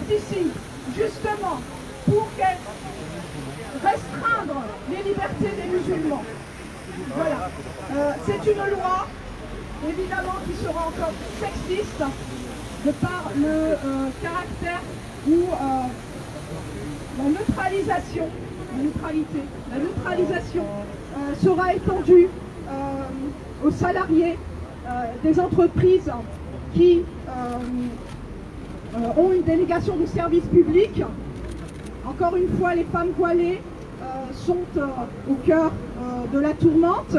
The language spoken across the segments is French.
est ici, justement, pour restreindre les libertés des musulmans. Voilà. C'est une loi, évidemment, qui sera encore sexiste, de par le caractère ou la neutralisation sera étendue aux salariés des entreprises qui ont une délégation de service public. Encore une fois, les femmes voilées sont au cœur de la tourmente.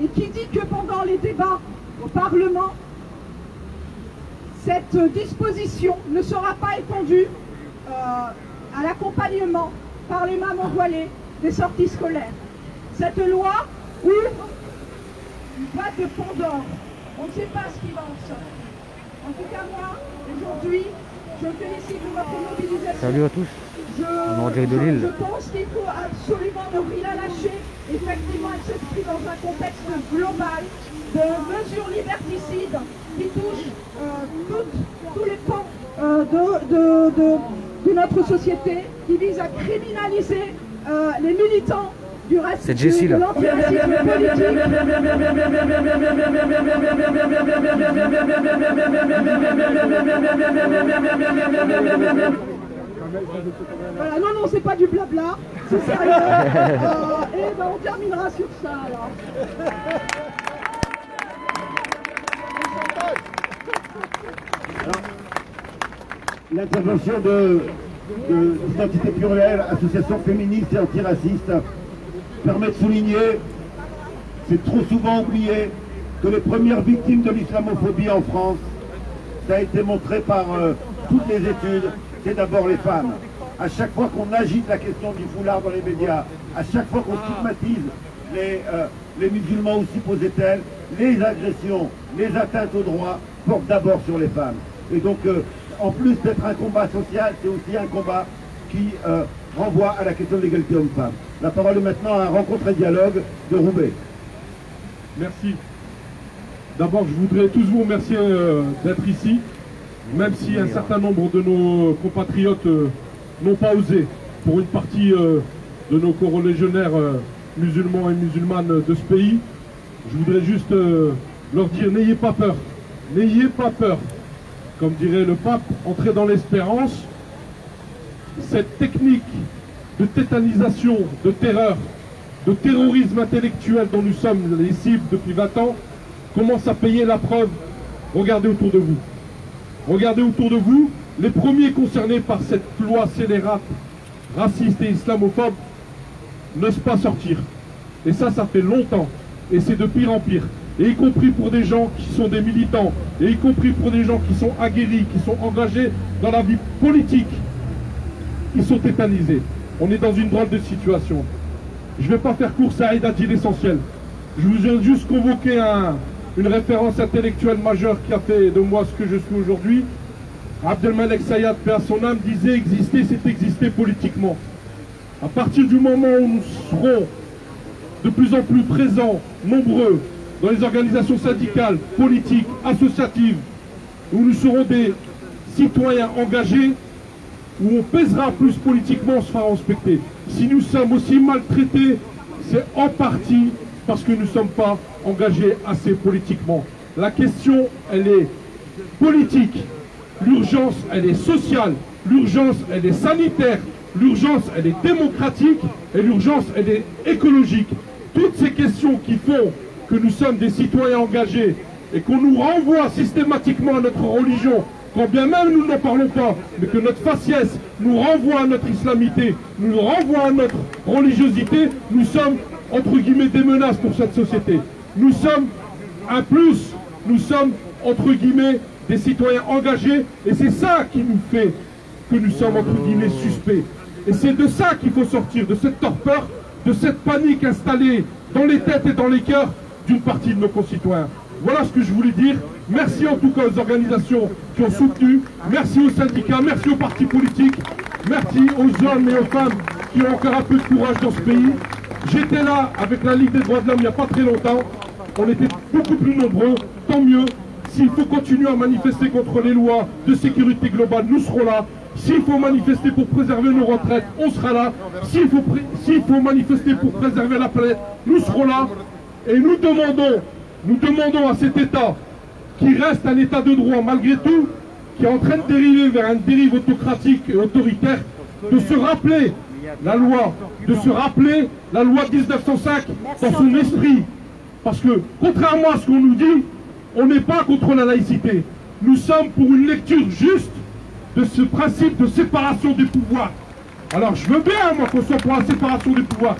Et qui dit que pendant les débats au Parlement, cette disposition ne sera pas étendue à l'accompagnement par les mamans voilées des sorties scolaires. Cette loi ouvre une boîte de Pandore. On ne sait pas ce qui va en sortir. En tout cas, moi, aujourd'hui, je me félicite de votre mobilisation. Salut à tous. Je pense qu'il faut absolument ne rien lâcher. Effectivement, elle s'inscrit dans un contexte global de mesures liberticides qui touchent tous les pans de notre société, qui visent à criminaliser les militants du reste de l'antiracisme politique. Voilà, non, c'est pas du blabla, c'est sérieux. Et ben, on terminera sur ça alors. L'intervention d'Identité Plurielle, association féministe et antiraciste, permet de souligner, c'est trop souvent oublié, que les premières victimes de l'islamophobie en France, ça a été montré par toutes les études, c'est d'abord les femmes. À chaque fois qu'on agite la question du foulard dans les médias, à chaque fois qu'on stigmatise les musulmans aussi posait-elle, les agressions, les atteintes aux droits portent d'abord sur les femmes. Et donc, en plus d'être un combat social, c'est aussi un combat qui renvoie à la question de l'égalité homme-femme. La parole est maintenant à Rencontre et Dialogue de Roubaix. Merci. D'abord, je voudrais tous vous remercier d'être ici, même si un certain nombre de nos compatriotes n'ont pas osé, pour une partie de nos coreligionnaires musulmans et musulmanes de ce pays. Je voudrais juste leur dire, n'ayez pas peur, n'ayez pas peur. Comme dirait le pape, entrez dans l'espérance. Cette technique de tétanisation, de terreur, de terrorisme intellectuel dont nous sommes les cibles depuis 20 ans, commence à payer la preuve. Regardez autour de vous. Regardez autour de vous, les premiers concernés par cette loi scélérate, raciste et islamophobe, n'osent pas sortir. Et ça fait longtemps. Et c'est de pire en pire. Et y compris pour des gens qui sont des militants, et y compris pour des gens qui sont aguerris, qui sont engagés dans la vie politique, ils sont tétanisés. On est dans une drôle de situation. Je ne vais pas faire court, Saïd a dit l'essentiel. Je vous ai juste convoqué une référence intellectuelle majeure qui a fait de moi ce que je suis aujourd'hui. Abdelmalek Sayad, paix à son âme, disait « Exister, c'est exister politiquement ». À partir du moment où nous serons de plus en plus présents, nombreux, dans les organisations syndicales, politiques, associatives, où nous serons des citoyens engagés, où on pèsera plus politiquement, on se fera respecter. Si nous sommes aussi maltraités, c'est en partie parce que nous ne sommes pas engagés assez politiquement. La question, elle est politique. L'urgence, elle est sociale. L'urgence, elle est sanitaire. L'urgence, elle est démocratique. Et l'urgence, elle est écologique. Toutes ces questions qui font que nous sommes des citoyens engagés et qu'on nous renvoie systématiquement à notre religion, quand bien même nous n'en parlons pas, mais que notre faciès nous renvoie à notre islamité, nous renvoie à notre religiosité, nous sommes, entre guillemets, des menaces pour cette société. Nous sommes un plus, nous sommes, entre guillemets, des citoyens engagés, et c'est ça qui nous fait que nous sommes, entre guillemets, suspects. Et c'est de ça qu'il faut sortir, de cette torpeur, de cette panique installée dans les têtes et dans les cœurs d'une partie de nos concitoyens. Voilà ce que je voulais dire. Merci en tout cas aux organisations qui ont soutenu, merci aux syndicats, merci aux partis politiques, merci aux hommes et aux femmes qui ont encore un peu de courage dans ce pays. J'étais là avec la Ligue des droits de l'homme il n'y a pas très longtemps, on était beaucoup plus nombreux, tant mieux. S'il faut continuer à manifester contre les lois de sécurité globale, nous serons là. S'il faut manifester pour préserver nos retraites, on sera là. S'il faut manifester pour préserver la planète, nous serons là. Et nous demandons à cet État, qui reste un État de droit malgré tout, qui est en train de dériver vers une dérive autocratique et autoritaire, de se rappeler la loi, de 1905 dans son esprit. Parce que, contrairement à ce qu'on nous dit, on n'est pas contre la laïcité. Nous sommes pour une lecture juste de ce principe de séparation des pouvoirs. Alors je veux bien, moi, qu'on soit pour la séparation des pouvoirs.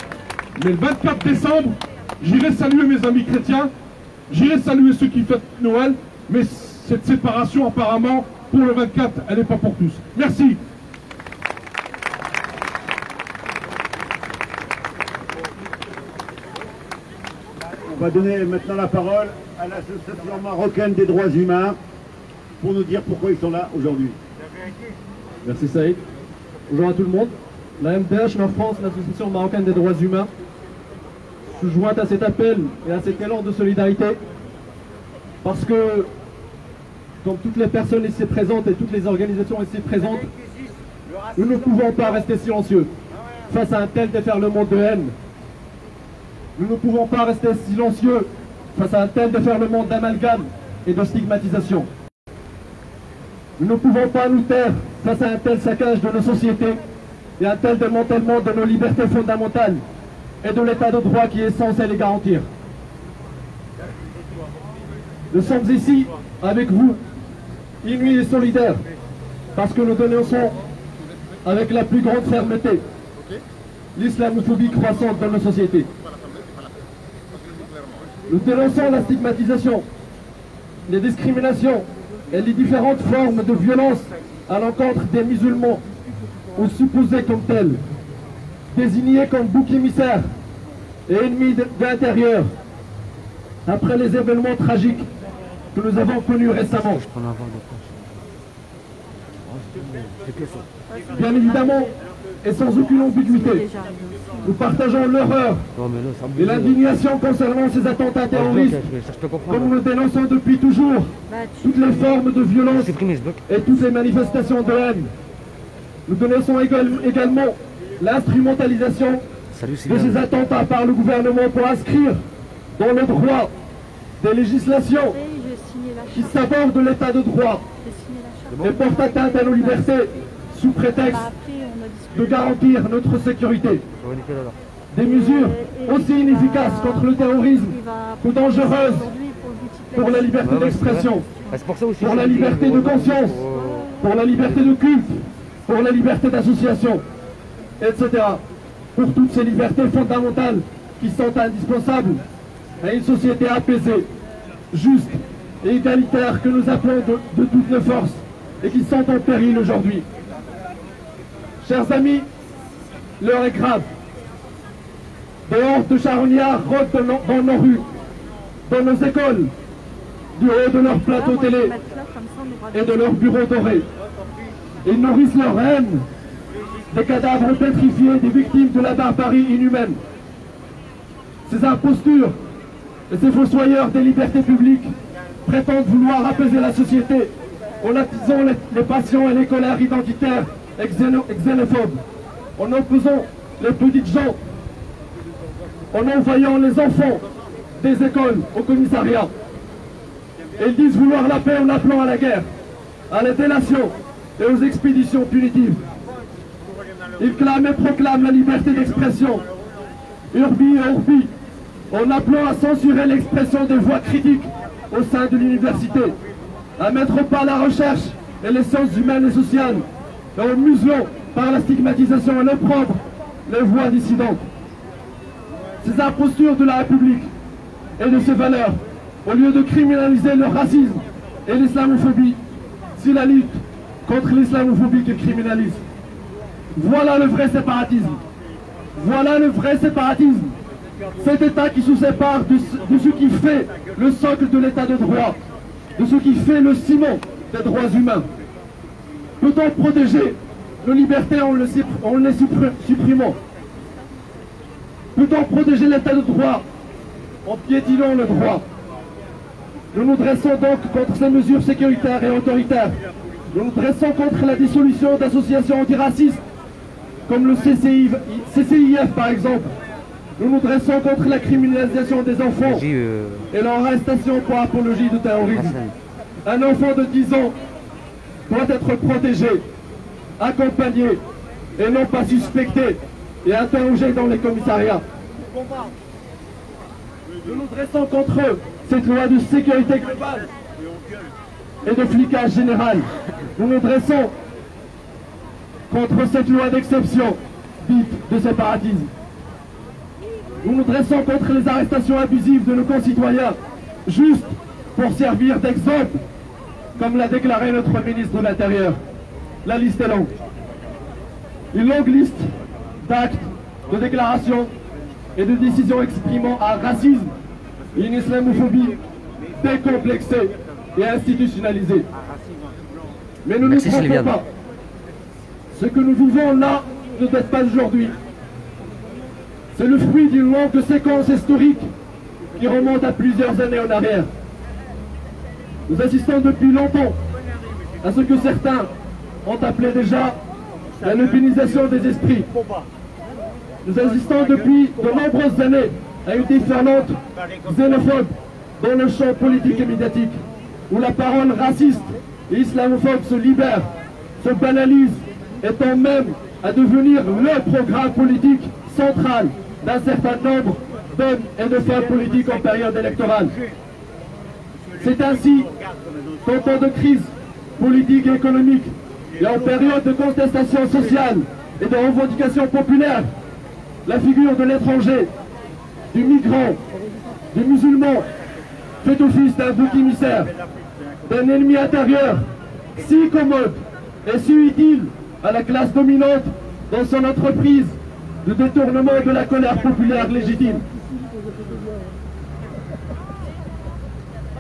Mais le 24 décembre, j'irai saluer mes amis chrétiens, j'irai saluer ceux qui fêtent Noël, mais cette séparation, apparemment, pour le 24, elle n'est pas pour tous. Merci. On va donner maintenant la parole à l'Association marocaine des droits humains pour nous dire pourquoi ils sont là aujourd'hui. Merci Saïd. Bonjour à tout le monde. La MDH Nord France, l'Association marocaine des droits humains, se joint à cet appel et à cet élan de solidarité parce que, comme toutes les personnes ici présentes et toutes les organisations ici présentes, nous ne pouvons pas rester silencieux face à un tel déferlement de haine. Nous ne pouvons pas rester silencieux face à un tel déferlement d'amalgame et de stigmatisation. Nous ne pouvons pas nous taire face à un tel saccage de nos sociétés et un tel démantèlement de nos libertés fondamentales et de l'état de droit qui est censé les garantir. Nous sommes ici avec vous, unis et solidaires, parce que nous dénonçons avec la plus grande fermeté l'islamophobie croissante dans nos sociétés. Nous dénonçons la stigmatisation, les discriminations et les différentes formes de violence à l'encontre des musulmans, ou supposés comme tels, désignés comme boucs émissaires et ennemis de l'intérieur, après les événements tragiques que nous avons connus récemment. Bien évidemment, et sans aucune ambiguïté, nous partageons l'horreur et l'indignation concernant ces attentats terroristes, comme nous dénonçons depuis toujours toutes les formes de violence et toutes les manifestations de haine. Nous dénonçons également l'instrumentalisation de ces attentats par le gouvernement pour inscrire dans le droit des législations qui s'abordent de l'état de droit et portent atteinte à nos libertés sous prétexte de garantir notre sécurité. Des mesures aussi inefficaces contre le terrorisme que dangereuses pour la liberté d'expression, pour la liberté de conscience, pour la liberté de culte, pour la liberté d'association, etc. Pour toutes ces libertés fondamentales qui sont indispensables à une société apaisée, juste et égalitaire que nous appelons de toutes nos forces et qui sont en péril aujourd'hui. Chers amis, l'heure est grave. Des hordes de charognards rôdent dans nos rues, dans nos écoles, du haut de leurs plateaux télé et de leurs bureaux dorés. Ils nourrissent leur haine des cadavres pétrifiés des victimes de la barbarie inhumaine. Ces impostures et ces fossoyeurs des libertés publiques prétendent vouloir apaiser la société en attisant les passions et les colères identitaires et xénophobes, en opposant les petites gens, en envoyant les enfants des écoles au commissariat. Ils disent vouloir la paix en appelant à la guerre, à la délation et aux expéditions punitives. Ils clament et proclament la liberté d'expression, urbi et orbi, en appelant à censurer l'expression des voix critiques au sein de l'université, à mettre au pas la recherche et les sciences humaines et sociales, et en muselant par la stigmatisation et l'opprobre les voix dissidentes. Ces impostures de la République et de ses valeurs, au lieu de criminaliser le racisme et l'islamophobie, si la lutte contre l'islamophobie qu'ils criminalisent. Voilà le vrai séparatisme. Voilà le vrai séparatisme. Cet État qui se sépare de ce qui fait le socle de l'État de droit, de ce qui fait le ciment des droits humains. Peut-on protéger nos libertés en les supprimant? Peut-on protéger l'État de droit en piétinant le droit? Nous nous dressons donc contre ces mesures sécuritaires et autoritaires. Nous nous dressons contre la dissolution d'associations antiracistes, comme le CCIF par exemple. Nous nous dressons contre la criminalisation des enfants et leur arrestation pour apologie de terrorisme. Un enfant de 10 ans doit être protégé, accompagné et non pas suspecté et interrogé dans les commissariats. Nous nous dressons contre eux, cette loi de sécurité globale et de flicage général. Nous nous dressons contre cette loi d'exception dite de séparatisme. Nous nous dressons contre les arrestations abusives de nos concitoyens, juste pour servir d'exemple, comme l'a déclaré notre ministre de l'Intérieur. La liste est longue. Une longue liste d'actes, de déclarations et de décisions exprimant un racisme et une islamophobie décomplexée et institutionnalisée. Mais nous ne nous trompons pas. Ce que nous vivons là ne date pas d'aujourd'hui. C'est le fruit d'une longue séquence historique qui remonte à plusieurs années en arrière. Nous assistons depuis longtemps à ce que certains ont appelé déjà la lupénisation des esprits. Nous assistons depuis de nombreuses années à une déferlante xénophobe dans le champ politique et médiatique, où la parole raciste et islamophobe se libère, se banalise, étant même à devenir le programme politique central d'un certain nombre d'hommes et de femmes politiques en période électorale. C'est ainsi qu'en temps de crise politique et économique et en période de contestation sociale et de revendication populaire, la figure de l'étranger, du migrant, du musulman fait office d'un bouc émissaire, d'un ennemi intérieur si commode et si utile à la classe dominante dans son entreprise de détournement de la colère populaire légitime.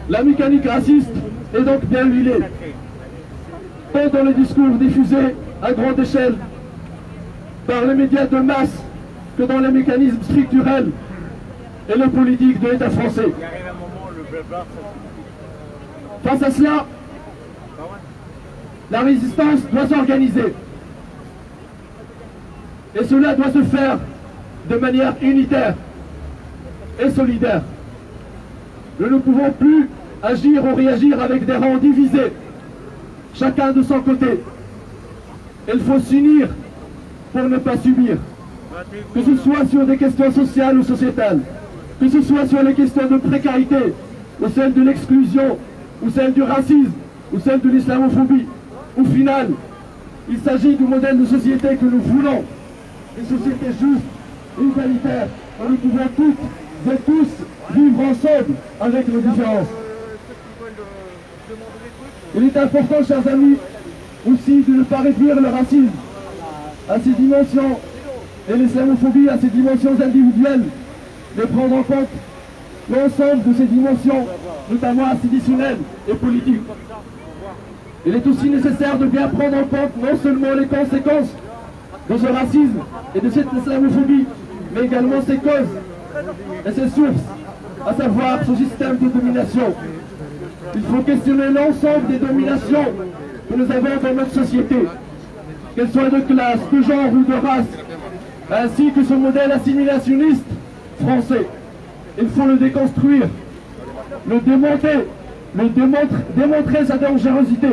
La mécanique raciste est donc bien huilée, tant dans les discours diffusés à grande échelle par les médias de masse que dans les mécanismes structurels et le politique de l'État français. Face à cela, la résistance doit s'organiser. Et cela doit se faire de manière unitaire et solidaire. Nous ne pouvons plus agir ou réagir avec des rangs divisés, chacun de son côté. Il faut s'unir pour ne pas subir, que ce soit sur des questions sociales ou sociétales, que ce soit sur les questions de précarité, ou celles de l'exclusion, ou celles du racisme, ou celles de l'islamophobie. Au final, il s'agit du modèle de société que nous voulons, une société juste, égalitaire, où nous pouvons toutes et tous vivre ensemble avec nos différences. Il est important, chers amis, aussi de ne pas réduire le racisme à ses dimensions et l'islamophobie à ses dimensions individuelles, mais prendre en compte l'ensemble de ces dimensions, notamment institutionnelles et politiques. Il est aussi nécessaire de bien prendre en compte non seulement les conséquences de ce racisme et de cette islamophobie, mais également ses causes et ses sources, à savoir ce système de domination. Il faut questionner l'ensemble des dominations que nous avons dans notre société, qu'elles soient de classe, de genre ou de race, ainsi que ce modèle assimilationniste français. Il faut le déconstruire, le démonter, démontrer sa dangerosité.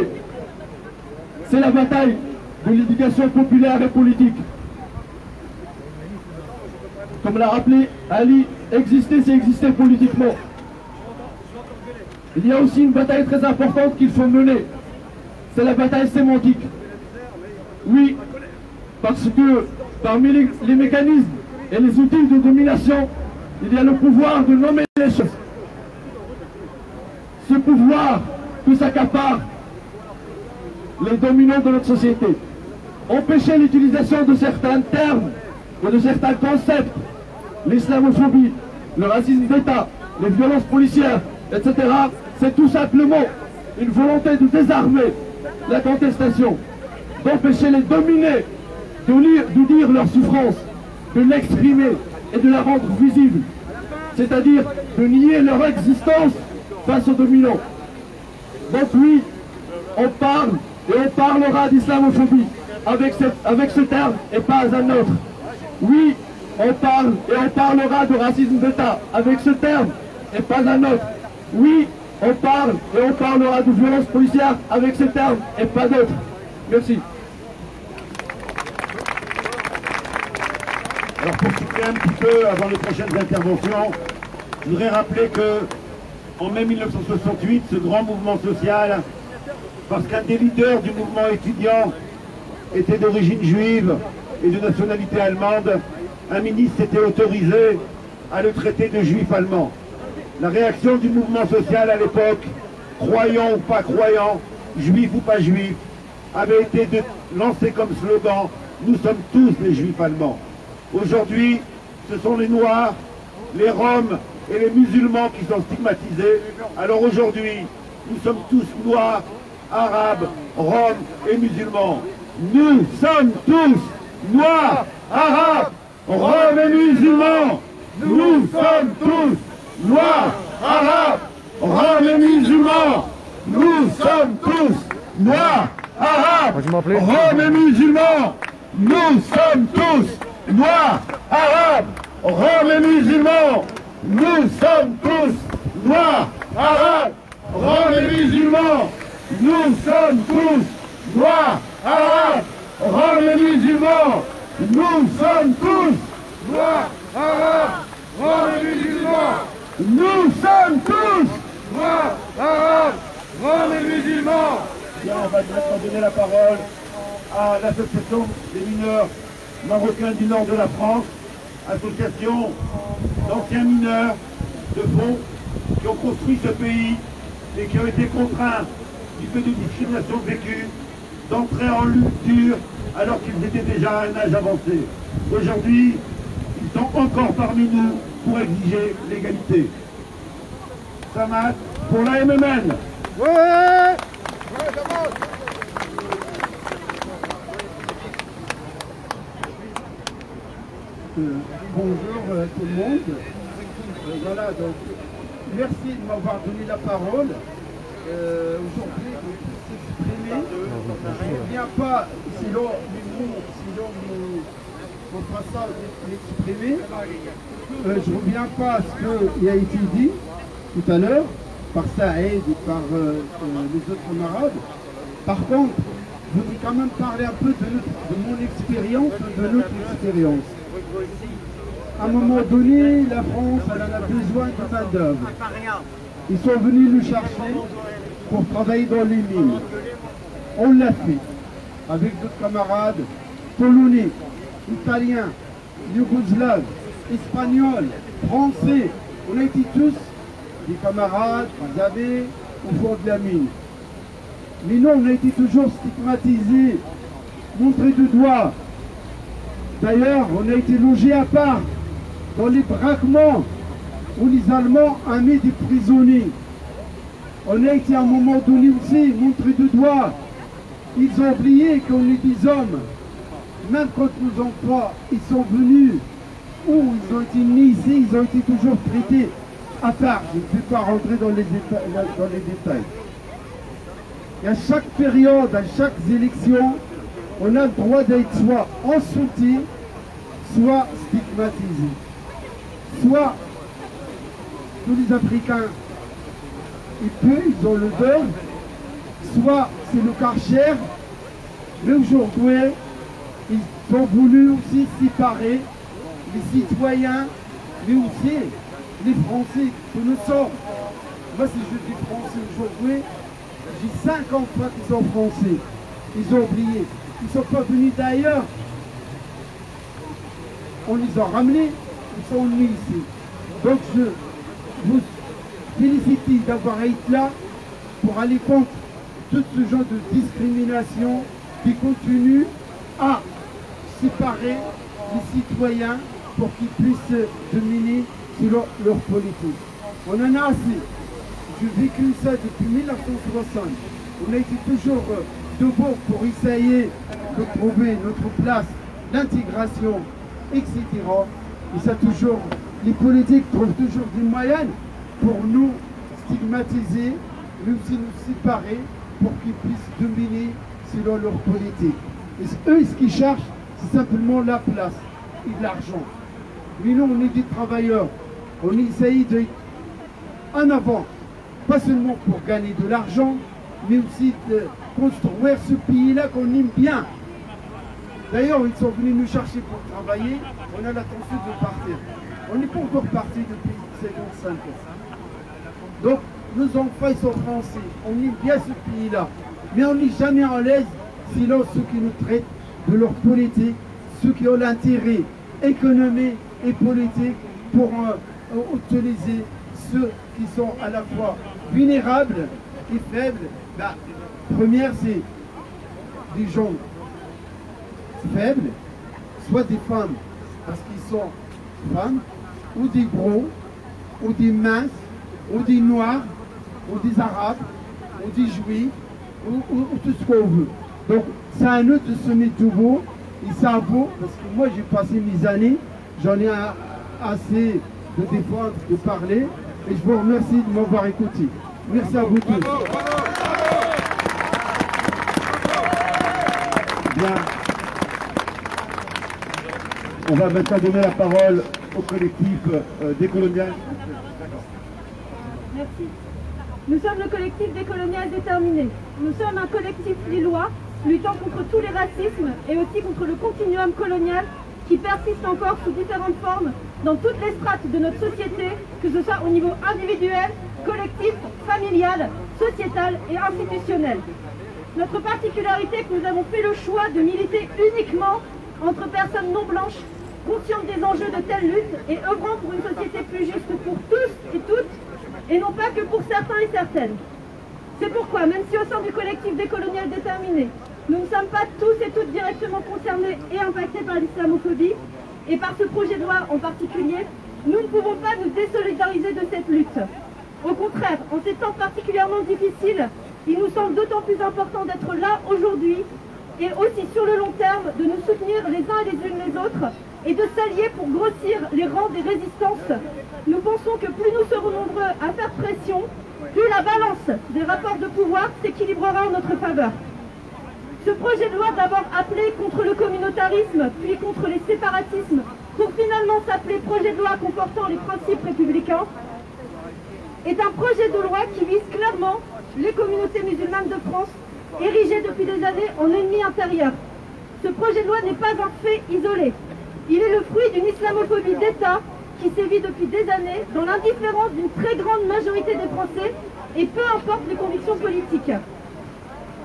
C'est la bataille de l'éducation populaire et politique. Comme l'a rappelé Ali, exister, c'est exister politiquement. Il y a aussi une bataille très importante qu'il faut mener. C'est la bataille sémantique. Oui, parce que parmi les mécanismes et les outils de domination, il y a le pouvoir de nommer les choses. Ce pouvoir que s'accaparent les dominants de notre société. Empêcher l'utilisation de certains termes et de certains concepts, l'islamophobie, le racisme d'État, les violences policières, etc. C'est tout simplement une volonté de désarmer la contestation, d'empêcher les dominés de dire leur souffrance, de l'exprimer et de la rendre visible, c'est-à-dire de nier leur existence face aux dominants. Donc oui, on parle et on parlera d'islamophobie avec ce terme et pas un autre. Oui, on parle et on parlera de racisme d'État avec ce terme et pas un autre. Oui, on parle et on parlera de violence policière avec ce terme et pas d'autres. Merci. Alors pour couper un petit peu avant les prochaines interventions, je voudrais rappeler que en mai 1968, ce grand mouvement social, parce qu'un des leaders du mouvement étudiant était d'origine juive et de nationalité allemande, un ministre s'était autorisé à le traiter de juif allemand. La réaction du mouvement social à l'époque, croyant ou pas croyant, juif ou pas juif, avait été de lancer comme slogan « Nous sommes tous les juifs allemands ». Aujourd'hui, ce sont les Noirs, les Roms et les musulmans qui sont stigmatisés. Alors aujourd'hui, nous sommes tous Noirs, Arabes, Roms et musulmans. Nous sommes tous Noirs, Arabes, Roms et musulmans. Nous sommes tous Noirs, Arabes, Roms et musulmans. Nous sommes tous Noirs, Arabes, Roms et musulmans. Nous sommes tous Noirs, Arabes, Roms et musulmans. Nous sommes tous Noirs, Arabes, Roms et musulmans. Nous sommes tous Noirs, Arabes, Roms et musulmans. Nous sommes tous Noirs, Arabes, Roms et musulmans. Nous sommes tous Noirs, Arabes, Roms et musulmans. Bien, on va maintenant donner la parole à l'association des mineurs marocains du nord de la France, association d'anciens mineurs de fond qui ont construit ce pays et qui ont été contraints, du fait de discrimination vécue, d'entrer en lutte dure alors qu'ils étaient déjà à un âge avancé. Aujourd'hui, ils sont encore parmi nous pour exiger l'égalité. Samad pour la MMN. Ouais. Bonjour tout le monde. Voilà, donc merci de m'avoir donné la parole. Aujourd'hui, on peut s'exprimer. Je ne reviens pas, sinon mon passage m'exprimer. Je ne reviens pas à ce qui a été dit tout à l'heure par Saïd et par les autres camarades. Par contre, je voudrais quand même parler un peu de mon expérience, de notre expérience. À un moment donné, la France elle en a besoin de main-d'œuvre. Ils sont venus nous chercher pour travailler dans les mines. On l'a fait avec d'autres camarades polonais, italiens, yougoslaves, espagnols, français. On a été tous des camarades qu'ils avaient au fond de la mine. Mais non, on a été toujours stigmatisés, montrés du doigt. D'ailleurs, on a été logés à part dans les braquements où les Allemands ont mis des prisonniers. On a été à un moment donné aussi montrés du doigt. Ils ont oublié qu'on est des hommes. Même quand nos enfants ils sont venus, ou ils ont été nés ici, ils ont été toujours traités à part. Je ne vais pas rentrer dans les détails. Et à chaque période, à chaque élection, on a le droit d'être soit insulté, soit stigmatisé. Soit tous les Africains, ils ont le deuil, soit c'est le Karcher, mais aujourd'hui, ils ont voulu aussi séparer les citoyens, mais aussi les Français que nous sommes. Moi, si je dis Français aujourd'hui, j'ai 50 fois qu'ils sont Français. Ils ont oublié. Ils ne sont pas venus d'ailleurs. On les a ramenés, ils sont venus ici. Donc je vous félicite d'avoir été là pour aller contre tout ce genre de discrimination qui continue à séparer les citoyens pour qu'ils puissent dominer selon leur politique. On en a assez. J'ai vécu ça depuis 1960. On a été toujours debout pour essayer de trouver notre place, l'intégration, etc. Et ça toujours, les politiques trouvent toujours des moyens pour nous stigmatiser, mais aussi nous séparer pour qu'ils puissent dominer selon leur politique. Et eux, ce qu'ils cherchent, c'est simplement la place et de l'argent. Mais nous, on est des travailleurs. On essaye d'être en avant, pas seulement pour gagner de l'argent, mais aussi de construire ce pays-là qu'on aime bien. D'ailleurs, ils sont venus nous chercher pour travailler, on a l'intention de partir. On n'est pas encore parti depuis 55 ans. Donc, nos enfants, ils sont français, on aime bien ce pays-là. Mais on n'est jamais à l'aise sinon ceux qui nous traitent de leur politique, ceux qui ont l'intérêt économique et politique pour utiliser ceux qui sont à la fois vulnérables et faibles. La première, c'est des gens faibles, soit des femmes parce qu'ils sont femmes, ou des gros, ou des minces, ou des noirs, ou des arabes, ou des juifs, ou tout ce qu'on veut. Donc c'est à nous de se mettre debout, et ça vaut, parce que moi j'ai passé mes années, j'en ai assez de défendre, de parler, et je vous remercie de m'avoir écouté. Merci à vous tous. Bien. On va maintenant donner la parole au collectif Décolonial. Merci. Nous sommes le collectif Décolonial Déterminé. Nous sommes un collectif lillois luttant contre tous les racismes et aussi contre le continuum colonial qui persiste encore sous différentes formes dans toutes les strates de notre société, que ce soit au niveau individuel, collectif, familial, sociétal et institutionnel. Notre particularité est que nous avons fait le choix de militer uniquement entre personnes non blanches, conscientes des enjeux de telle lutte et œuvrant pour une société plus juste pour tous et toutes, et non pas que pour certains et certaines. C'est pourquoi, même si au sein du collectif Décolonial Déterminé, nous ne sommes pas tous et toutes directement concernés et impactés par l'islamophobie, et par ce projet de loi en particulier, nous ne pouvons pas nous désolidariser de cette lutte. Au contraire, en ces temps particulièrement difficiles, il nous semble d'autant plus important d'être là aujourd'hui, et aussi sur le long terme, de nous soutenir les uns et les unes les autres, et de s'allier pour grossir les rangs des résistances. Nous pensons que plus nous serons nombreux à faire pression, plus la balance des rapports de pouvoir s'équilibrera en notre faveur. Ce projet de loi, d'abord appelé contre le communautarisme, puis contre les séparatismes, pour finalement s'appeler projet de loi confortant les principes républicains, est un projet de loi qui vise clairement les communautés musulmanes de France, érigées depuis des années en ennemis intérieurs. Ce projet de loi n'est pas un fait isolé. Il est le fruit d'une islamophobie d'État qui sévit depuis des années dans l'indifférence d'une très grande majorité des Français, et peu importe les convictions politiques.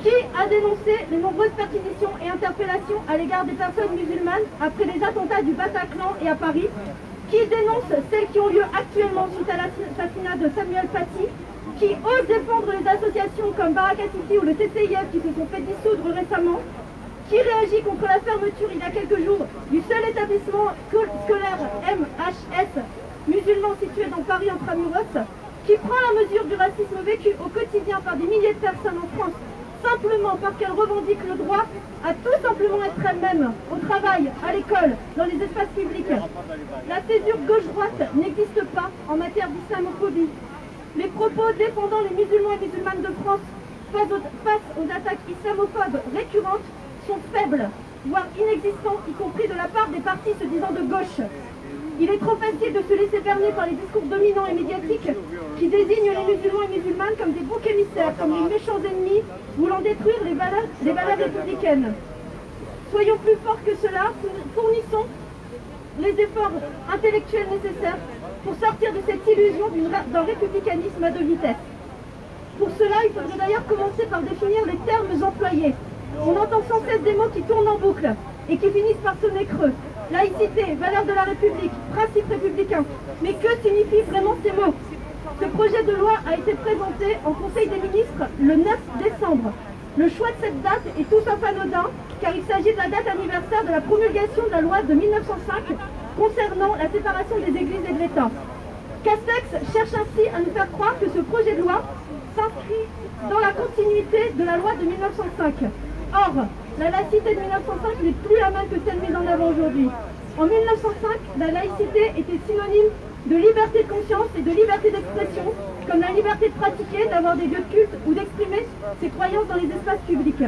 Qui a dénoncé les nombreuses perquisitions et interpellations à l'égard des personnes musulmanes après les attentats du Bataclan et à Paris? Qui dénonce celles qui ont lieu actuellement suite à l'assassinat de Samuel Paty? Qui ose défendre les associations comme Baraka City ou le CCIF qui se sont fait dissoudre récemment? Qui réagit contre la fermeture il y a quelques jours du seul établissement scolaire MHS musulman situé dans Paris intramuros? Qui prend la mesure du racisme vécu au quotidien par des milliers de personnes en France, simplement parce qu'elles revendiquent le droit à tout simplement être elles-mêmes, au travail, à l'école, dans les espaces publics? La césure gauche-droite n'existe pas en matière d'islamophobie. Les propos défendant les musulmans et musulmanes de France face aux attaques islamophobes récurrentes sont faibles, voire inexistants, y compris de la part des partis se disant de gauche. Il est trop facile de se laisser berner par les discours dominants et médiatiques qui désignent les musulmans et musulmanes comme des boucs émissaires, comme des méchants ennemis voulant détruire les valeurs républicaines. Soyons plus forts que cela, fournissons les efforts intellectuels nécessaires pour sortir de cette illusion d'un républicanisme à deux vitesses. Pour cela, il faudrait d'ailleurs commencer par définir les termes employés. On entend sans cesse des mots qui tournent en boucle et qui finissent par sonner creux. Laïcité, valeurs de la République, principes républicains. Mais que signifient vraiment ces mots? Ce projet de loi a été présenté en Conseil des ministres le 9 décembre. Le choix de cette date est tout sauf anodin, car il s'agit de la date anniversaire de la promulgation de la loi de 1905 concernant la séparation des églises et de l'État. Castex cherche ainsi à nous faire croire que ce projet de loi s'inscrit dans la continuité de la loi de 1905. Or, la laïcité de 1905 n'est plus la même que celle mise en avant aujourd'hui. En 1905, la laïcité était synonyme de liberté de conscience et de liberté d'expression, comme la liberté de pratiquer, d'avoir des lieux de culte ou d'exprimer ses croyances dans les espaces publics.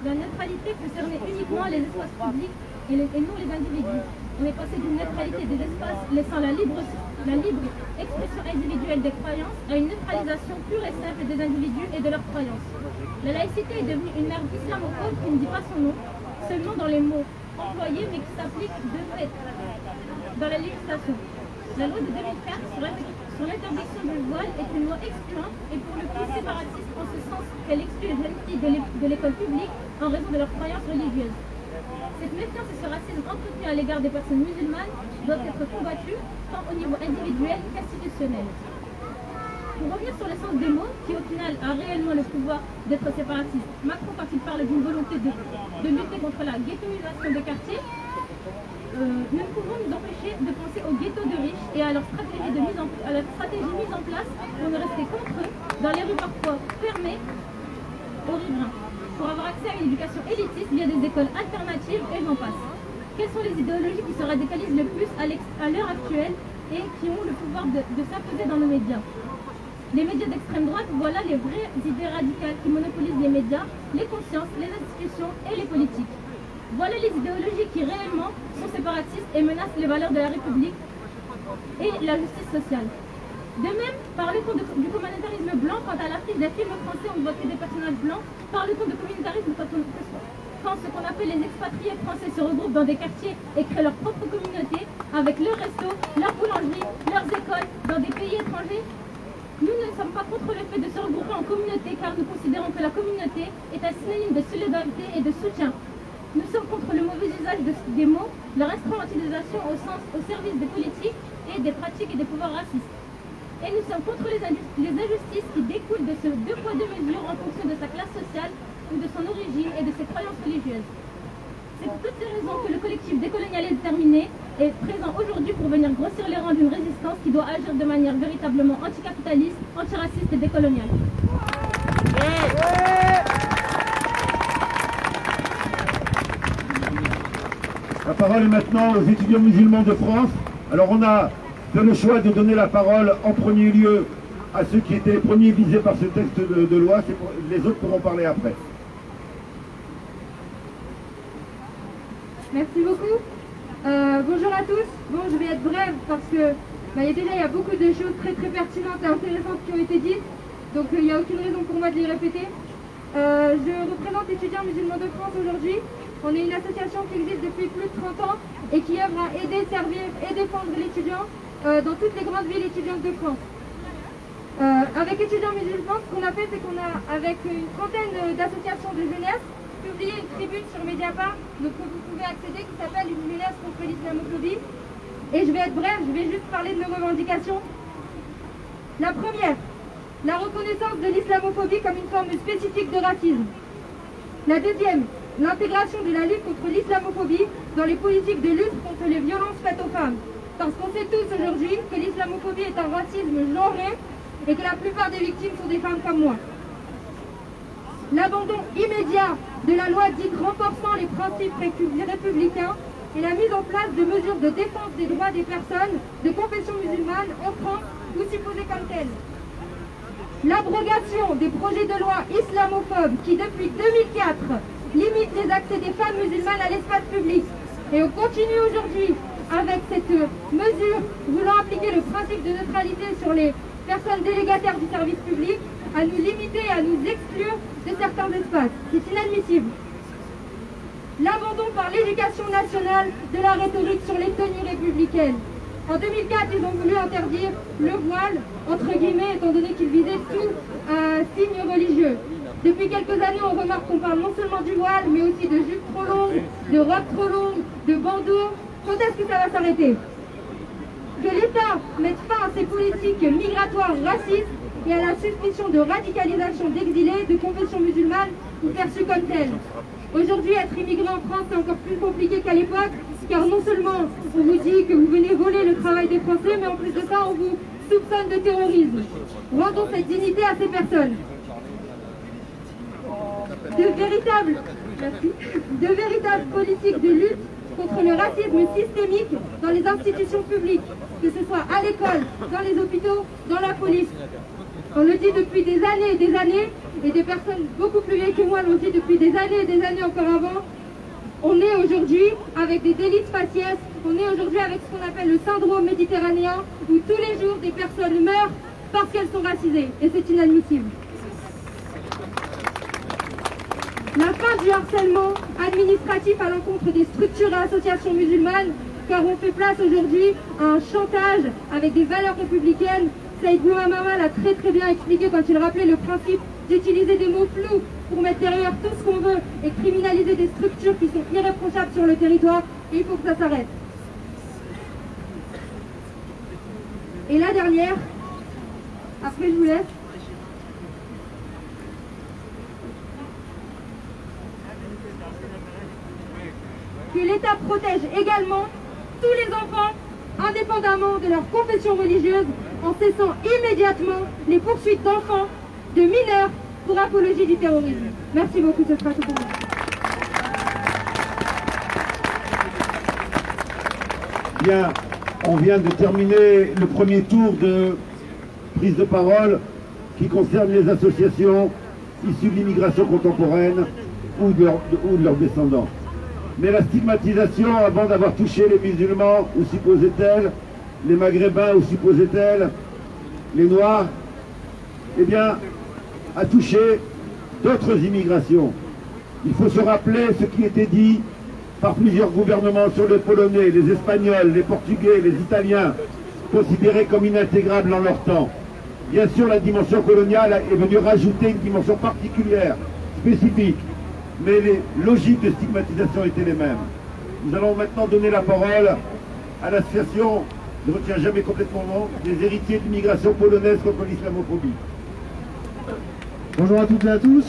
La neutralité concernait uniquement les espaces publics et non les individus. On est passé d'une neutralité des espaces laissant la libre expression individuelle des croyances à une neutralisation pure et simple des individus et de leurs croyances. La laïcité est devenue une merde islamophobe qui ne dit pas son nom, seulement dans les mots employés mais qui s'applique de fait dans la législation. La loi de 2004 sur l'interdiction du voile est une loi excluante et pour le coup séparatiste en ce sens qu'elle exclut les jeunes filles de l'école publique en raison de leurs croyances religieuses. Cette méfiance et ce racisme entretenu à l'égard des personnes musulmanes doivent être combattus tant au niveau individuel qu'institutionnel. Pour revenir sur le sens des mots, qui au final a réellement le pouvoir d'être séparatiste, Macron, quand il parle d'une volonté de lutter contre la ghettoisation des quartiers, nous ne pouvons nous empêcher de penser aux ghettos de riches et à leur stratégie mise en place pour ne rester contre eux, dans les rues parfois fermées, aux riverains, pour avoir accès à une éducation élitiste via des écoles alternatives et j'en passe. Quelles sont les idéologies qui se radicalisent le plus à l'heure actuelle et qui ont le pouvoir de s'imposer dans nos médias? Les médias d'extrême droite, voilà les vraies idées radicales qui monopolisent les médias, les consciences, les institutions et les politiques. Voilà les idéologies qui réellement sont séparatistes et menacent les valeurs de la République et la justice sociale. De même, parle-t-on du communautarisme blanc quand à l'affiche des films français on voit que des personnages blancs? Parle-t-on de communautarisme quand ce qu'on appelle les expatriés français se regroupent dans des quartiers et créent leur propre communauté avec leurs restos, leurs boulangeries, leurs écoles dans des pays étrangers? Nous ne sommes pas contre le fait de se regrouper en communauté car nous considérons que la communauté est un synonyme de solidarité et de soutien. Nous sommes contre le mauvais usage des mots, leur instrumentalisation au service des politiques et des pratiques et des pouvoirs racistes. Et nous sommes contre les injustices qui découlent de ce deux poids deux mesures en fonction de sa classe sociale ou de son origine et de ses croyances religieuses. C'est pour toutes ces raisons que le collectif Décolonial et Déterminé est présent aujourd'hui pour venir grossir les rangs d'une résistance qui doit agir de manière véritablement anticapitaliste, antiraciste et décoloniale. La parole est maintenant aux étudiants musulmans de France. Alors on a fait le choix de donner la parole en premier lieu à ceux qui étaient les premiers visés par ce texte de loi. Les autres pourront parler après. Merci beaucoup. Bonjour à tous. Bon, je vais être brève parce que il y a beaucoup de choses très pertinentes et intéressantes qui ont été dites. Donc il n'y a aucune raison pour moi de les répéter. Je représente Étudiants musulmans de France aujourd'hui. On est une association qui existe depuis plus de 30 ans et qui œuvre à aider, servir et défendre l'étudiant dans toutes les grandes villes étudiantes de France. Avec Étudiants musulmans, ce qu'on a fait, c'est qu'on a, avec une trentaine d'associations de jeunesse, publié une tribune sur Mediapart, donc que vous pouvez accéder, qui s'appelle Une jeunesse contre l'islamophobie. Et je vais être brève, je vais juste parler de nos revendications. La première, la reconnaissance de l'islamophobie comme une forme spécifique de racisme. La deuxième, l'intégration de la lutte contre l'islamophobie dans les politiques de lutte contre les violences faites aux femmes. Parce qu'on sait tous aujourd'hui que l'islamophobie est un racisme genré et que la plupart des victimes sont des femmes comme moi. L'abandon immédiat de la loi dite renforçant les principes républicains et la mise en place de mesures de défense des droits des personnes de confession musulmane en France ou supposées comme telles. L'abrogation des projets de loi islamophobes qui, depuis 2004, limitent les accès des femmes musulmanes à l'espace public. Et on continue aujourd'hui avec cette mesure voulant appliquer le principe de neutralité sur les personnes délégataires du service public, à nous limiter et à nous exclure de certains espaces. C'est inadmissible. L'abandon par l'éducation nationale de la rhétorique sur les tenues républicaines. En 2004, ils ont voulu interdire le voile, entre guillemets, étant donné qu'il visait tout signe religieux. Depuis quelques années, on remarque qu'on parle non seulement du voile, mais aussi de jupes trop longues, de robes trop longues, de bandeaux. Quand est-ce que ça va s'arrêter? Que l'État mette fin à ces politiques migratoires racistes et à la suspicion de radicalisation d'exilés de confession musulmane ou perçus comme tels. Aujourd'hui, être immigré en France, c'est encore plus compliqué qu'à l'époque, car non seulement on vous dit que vous venez voler le travail des Français, mais en plus de ça, on vous soupçonne de terrorisme. Rendons cette dignité à ces personnes. De véritables politiques de lutte contre le racisme systémique dans les institutions publiques, que ce soit à l'école, dans les hôpitaux, dans la police. On le dit depuis des années, et des personnes beaucoup plus vieilles que moi l'ont dit depuis des années encore avant. On est aujourd'hui avec des délits de faciès, on est aujourd'hui avec ce qu'on appelle le syndrome méditerranéen, où tous les jours des personnes meurent parce qu'elles sont racisées, et c'est inadmissible. La fin du harcèlement administratif à l'encontre des structures et associations musulmanes, car on fait place aujourd'hui à un chantage avec des valeurs républicaines. Saïd Bouhamama l'a très bien expliqué quand il rappelait le principe d'utiliser des mots flous pour mettre derrière tout ce qu'on veut et criminaliser des structures qui sont irréprochables sur le territoire, et il faut que ça s'arrête. Et la dernière, après je vous laisse. Que l'État protège également tous les enfants, indépendamment de leur confession religieuse, en cessant immédiatement les poursuites d'enfants, de mineurs, pour apologie du terrorisme. Merci beaucoup, ce sera tout pour moi. Bien, on vient de terminer le premier tour de prise de parole qui concerne les associations issues de l'immigration contemporaine ou de leurs descendants. Mais la stigmatisation, avant d'avoir touché les musulmans, ou supposait-elle, les maghrébins, ou supposait-elle, les noirs, eh bien, a touché d'autres immigrations. Il faut se rappeler ce qui était dit par plusieurs gouvernements sur les Polonais, les Espagnols, les Portugais, les Italiens, considérés comme inintégrables en leur temps. Bien sûr, la dimension coloniale est venue rajouter une dimension particulière, spécifique, mais les logiques de stigmatisation étaient les mêmes. Nous allons maintenant donner la parole à l'association, je ne retiens jamais complètement le nom, des héritiers de l'immigration polonaise contre l'islamophobie. Bonjour à toutes et à tous.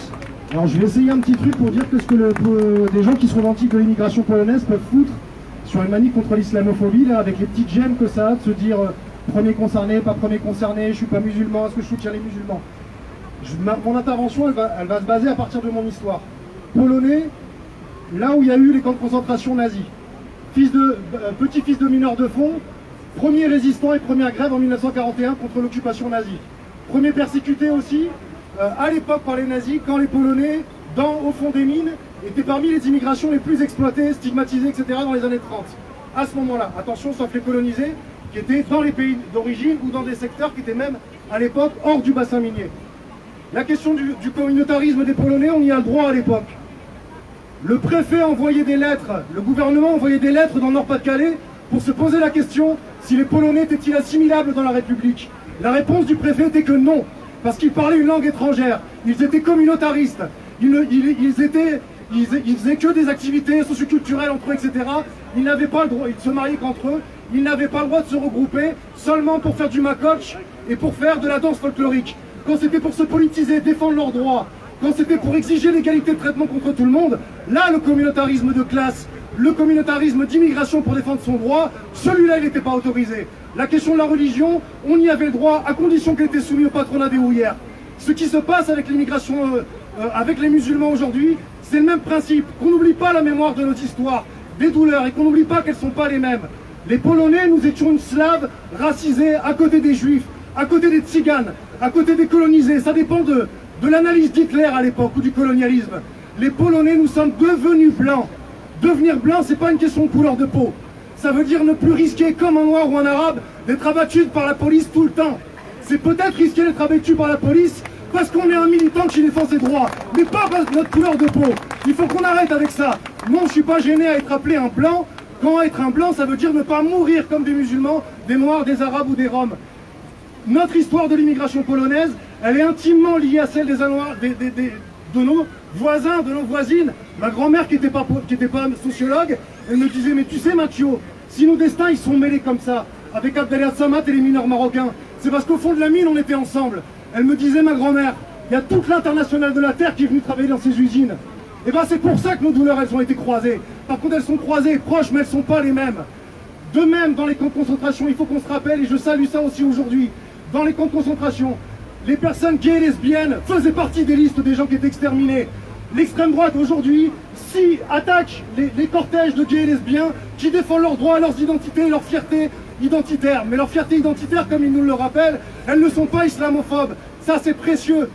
Alors je vais essayer un petit truc pour dire que ce que des gens qui se revendiquent de l'immigration polonaise peuvent foutre sur une manif contre l'islamophobie, là, avec les petites gemmes que ça a, de se dire premier concerné, pas premier concerné, je suis pas musulman, est-ce que je soutiens les musulmans. Mon intervention, elle va se baser à partir de mon histoire. Polonais, là où il y a eu les camps de concentration nazis. Petit-fils de mineur de fond, premier résistant et première grève en 1941 contre l'occupation nazie. Premier persécuté aussi, à l'époque par les nazis, quand les Polonais, au fond des mines, étaient parmi les immigrations les plus exploitées, stigmatisées, etc. dans les années 30. À ce moment-là, attention, sauf les colonisés, qui étaient dans les pays d'origine ou dans des secteurs qui étaient même, à l'époque, hors du bassin minier. La question du communautarisme des Polonais, on y a le droit à l'époque. Le préfet envoyait des lettres, le gouvernement envoyait des lettres dans le Nord-Pas-de-Calais pour se poser la question si les Polonais étaient-ils assimilables dans la République. La réponse du préfet était que non, parce qu'ils parlaient une langue étrangère, ils étaient communautaristes, ils faisaient que des activités socioculturelles entre eux, etc. Ils n'avaient pas le droit, ils se mariaient qu'entre eux, ils n'avaient pas le droit de se regrouper seulement pour faire du makoch et pour faire de la danse folklorique. Quand c'était pour se politiser, défendre leurs droits, quand c'était pour exiger l'égalité de traitement contre tout le monde, là le communautarisme de classe, le communautarisme d'immigration pour défendre son droit, celui-là il n'était pas autorisé. La question de la religion, on y avait le droit à condition qu'elle était soumise au patronat des houillères. Ce qui se passe avec l'immigration, avec les musulmans aujourd'hui, c'est le même principe, qu'on n'oublie pas la mémoire de notre histoire, des douleurs, et qu'on n'oublie pas qu'elles ne sont pas les mêmes. Les Polonais, nous étions une slave racisée à côté des Juifs, à côté des Tziganes, à côté des colonisés. Ça dépend de l'analyse d'Hitler à l'époque ou du colonialisme. Les Polonais, nous sommes devenus blancs. Devenir blanc, c'est pas une question de couleur de peau. Ça veut dire ne plus risquer, comme un noir ou un arabe, d'être abattu par la police tout le temps. C'est peut-être risquer d'être abattu par la police parce qu'on est un militant qui défend ses droits, mais pas parce que notre couleur de peau. Il faut qu'on arrête avec ça. Non, je suis pas gêné à être appelé un blanc, quand être un blanc, ça veut dire ne pas mourir comme des musulmans, des noirs, des arabes ou des roms. Notre histoire de l'immigration polonaise, elle est intimement liée à celle de nos voisins, de nos voisines. Ma grand-mère qui n'était pas sociologue, elle me disait, mais tu sais Mathieu, si nos destins ils sont mêlés comme ça, avec Abdelia Samat et les mineurs marocains, c'est parce qu'au fond de la mine on était ensemble. Elle me disait, ma grand-mère, il y a toute l'internationale de la terre qui est venue travailler dans ces usines. Et bien c'est pour ça que nos douleurs elles ont été croisées. Par contre elles sont croisées, proches, mais elles ne sont pas les mêmes. De même dans les camps de concentration, il faut qu'on se rappelle, et je salue ça aussi aujourd'hui, dans les camps de concentration, les personnes gays et lesbiennes faisaient partie des listes des gens qui étaient exterminés. L'extrême droite aujourd'hui si attaquent les cortèges de gays et lesbiens qui défendent leurs droits, leurs identités et leur fierté identitaire. Mais leur fierté identitaire, comme ils nous le rappellent, elles ne sont pas islamophobes. Ça, c'est précieux.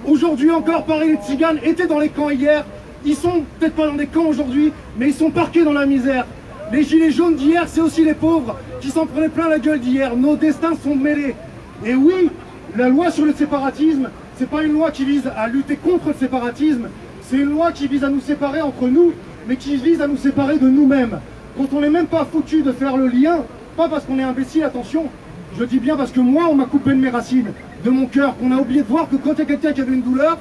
Aujourd'hui encore, pareil, les tziganes étaient dans les camps hier. Ils sont peut-être pas dans des camps aujourd'hui, mais ils sont parqués dans la misère. Les gilets jaunes d'hier, c'est aussi les pauvres qui s'en prenaient plein la gueule d'hier. Nos destins sont mêlés. Et oui, la loi sur le séparatisme, c'est pas une loi qui vise à lutter contre le séparatisme, c'est une loi qui vise à nous séparer entre nous, mais qui vise à nous séparer de nous-mêmes. Quand on n'est même pas foutu de faire le lien, pas parce qu'on est imbécile, attention, je dis bien parce que moi, on m'a coupé de mes racines, de mon cœur, qu'on a oublié de voir que quand il y a quelqu'un qui avait une douleur,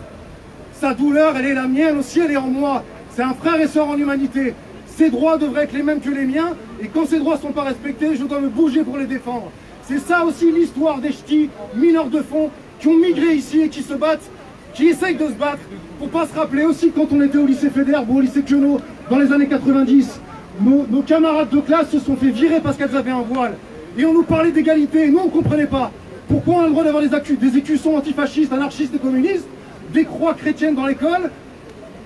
sa douleur, elle est la mienne aussi, elle est en moi. C'est un frère et sœur en humanité. Ses droits devraient être les mêmes que les miens, et quand ces droits ne sont pas respectés, je dois me bouger pour les défendre. C'est ça aussi l'histoire des ch'tis, mineurs de fond, qui ont migré ici et qui se battent, qui essayent de se battre, pour pas se rappeler aussi quand on était au lycée Faidherbe ou au lycée Queneau, dans les années 90, nos camarades de classe se sont fait virer parce qu'elles avaient un voile. Et on nous parlait d'égalité, et nous on ne comprenait pas. Pourquoi on a le droit d'avoir des écussons antifascistes, anarchistes et communistes, des croix chrétiennes dans l'école,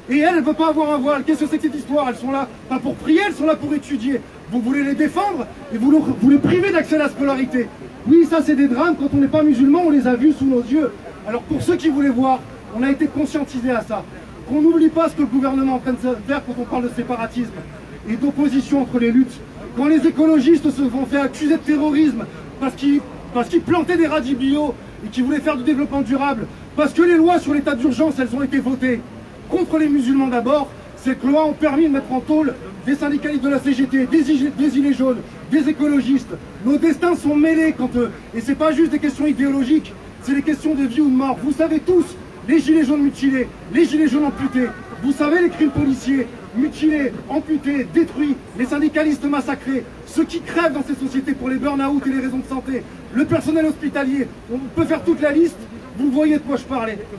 et elles ne veulent pas avoir un voile? Qu'est-ce que c'est que cette histoire? Elles sont là, pas pour prier, elles sont là pour étudier. Vous voulez les défendre et vous les privez d'accès à la scolarité. Oui, ça c'est des drames, quand on n'est pas musulman, on les a vus sous nos yeux. Alors pour ceux qui voulaient voir, on a été conscientisés à ça. Qu'on n'oublie pas ce que le gouvernement est en train de faire quand on parle de séparatisme et d'opposition entre les luttes. Quand les écologistes se font faire accuser de terrorisme parce qu'ils plantaient des radis bio et qu'ils voulaient faire du développement durable, parce que les lois sur l'état d'urgence, elles ont été votées contre les musulmans d'abord, ces lois ont permis de mettre en tôle des syndicalistes de la CGT, des gilets jaunes, des écologistes. Nos destins sont mêlés et c'est pas juste des questions idéologiques, c'est des questions de vie ou de mort. Vous savez tous, les gilets jaunes mutilés, les gilets jaunes amputés, vous savez les crimes policiers, mutilés, amputés, détruits, les syndicalistes massacrés, ceux qui crèvent dans ces sociétés pour les burn-out et les raisons de santé, le personnel hospitalier, on peut faire toute la liste, vous voyez de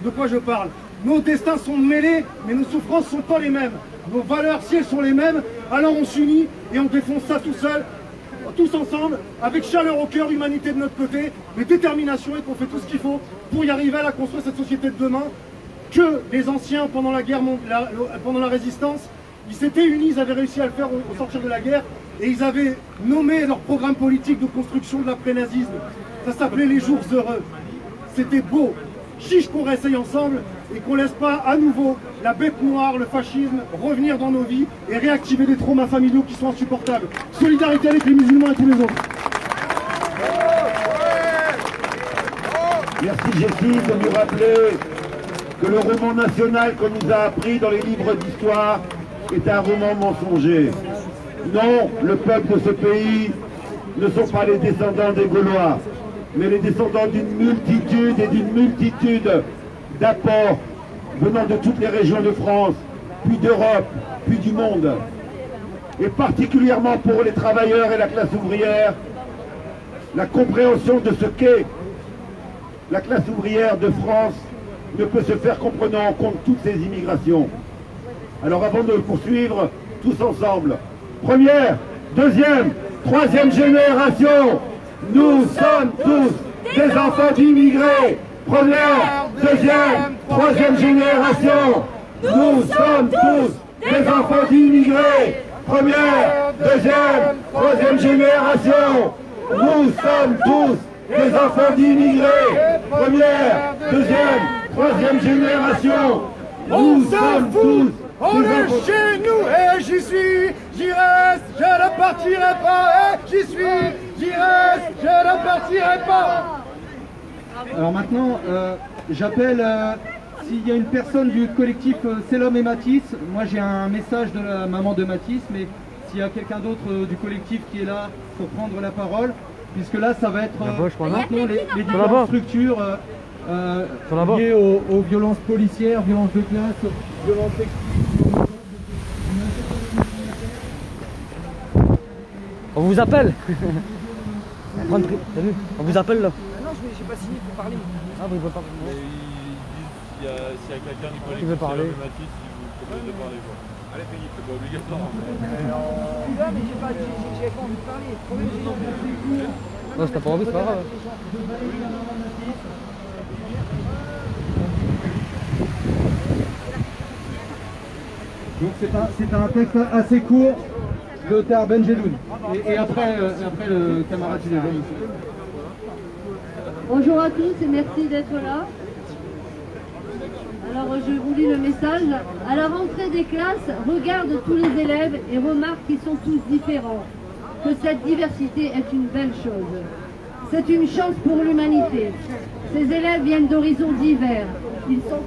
quoi je parle. Nos destins sont mêlés, mais nos souffrances ne sont pas les mêmes. Nos valeurs, si elles sont les mêmes, alors on s'unit et on défonce ça tout seul, tous ensemble, avec chaleur au cœur, humanité de notre côté, mais détermination, et qu'on fait tout ce qu'il faut pour y arriver à la construire cette société de demain, que les anciens, pendant la guerre, pendant la résistance, ils s'étaient unis, ils avaient réussi à le faire au sortir de la guerre, et ils avaient nommé leur programme politique de construction de l'après-nazisme. Ça s'appelait les jours heureux. C'était beau. Chiche qu'on réessaye ensemble et qu'on laisse pas à nouveau la bête noire, le fascisme, revenir dans nos vies et réactiver des traumas familiaux qui sont insupportables. Solidarité avec les musulmans et tous les autres. Merci Jessie de nous rappeler que le roman national qu'on nous a appris dans les livres d'histoire est un roman mensonger. Non, le peuple de ce pays ne sont pas les descendants des Gaulois, mais les descendants d'une multitude d'apports venant de toutes les régions de France, puis d'Europe, puis du monde. Et particulièrement pour les travailleurs et la classe ouvrière, la compréhension de ce qu'est la classe ouvrière de France ne peut se faire qu'en prenant en compte toutes ces immigrations. Alors avant de poursuivre, tous ensemble, première, deuxième, troisième génération, nous sommes tous des enfants d'immigrés. Première, deuxième, troisième génération, nous sommes tous des enfants d'immigrés. Première, deuxième, troisième génération, nous sommes tous des enfants d'immigrés. Première, deuxième, troisième génération, nous sommes tous. On est chez nous et j'y suis, j'y reste, je ne partirai pas. Et j'y suis, j'y reste, je ne partirai pas. Alors maintenant, j'appelle, s'il y a une personne du collectif C'est l'homme et Matisse, moi j'ai un message de la maman de Matisse, mais s'il y a quelqu'un d'autre du collectif qui est là pour prendre la parole, puisque là ça va être maintenant les différentes structures liées aux violences policières, violences de classe, violences sexuelles. On vous appelle. T'as vu? On vous appelle là. Non, je n'ai pas signé pour parler. Ah, vous ne pouvez pas. S'il y a quelqu'un du collectif qui veut parler, Matisse, il vous propose de parler. Allez, Philippe, c'est pas obligatoire. Je suis là, mais j'ai pas envie de parler. Le problème, c'est non, si t'as pas envie, c'est pas grave. Donc c'est un texte assez court de l'auteur Ben Jeloun. Et après le camarade Gilles Jeune. Bonjour à tous et merci d'être là. Alors je vous lis le message. À la rentrée des classes, regarde tous les élèves et remarque qu'ils sont tous différents. Que cette diversité est une belle chose. C'est une chance pour l'humanité. Ces élèves viennent d'horizons divers. Ils sont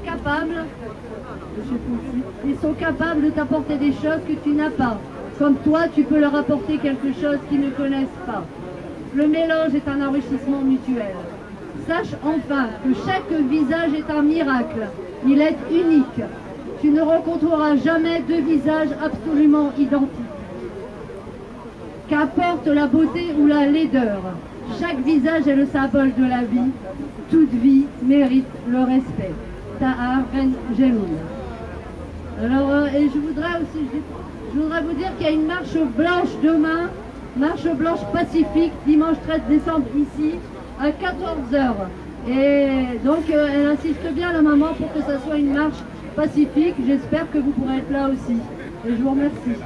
capables de t'apporter des choses que tu n'as pas. Comme toi, tu peux leur apporter quelque chose qu'ils ne connaissent pas. Le mélange est un enrichissement mutuel. Sache enfin que chaque visage est un miracle. Il est unique. Tu ne rencontreras jamais deux visages absolument identiques. Qu'apporte la beauté ou la laideur, chaque visage est le symbole de la vie. Toute vie mérite le respect. Tahar Ben Jeloun. Alors, et je voudrais vous dire qu'il y a une marche blanche demain, marche blanche pacifique, dimanche 13 décembre ici, à 14h. Et donc, elle insiste bien, la maman, pour que ça soit une marche pacifique. J'espère que vous pourrez être là aussi. Et je vous remercie.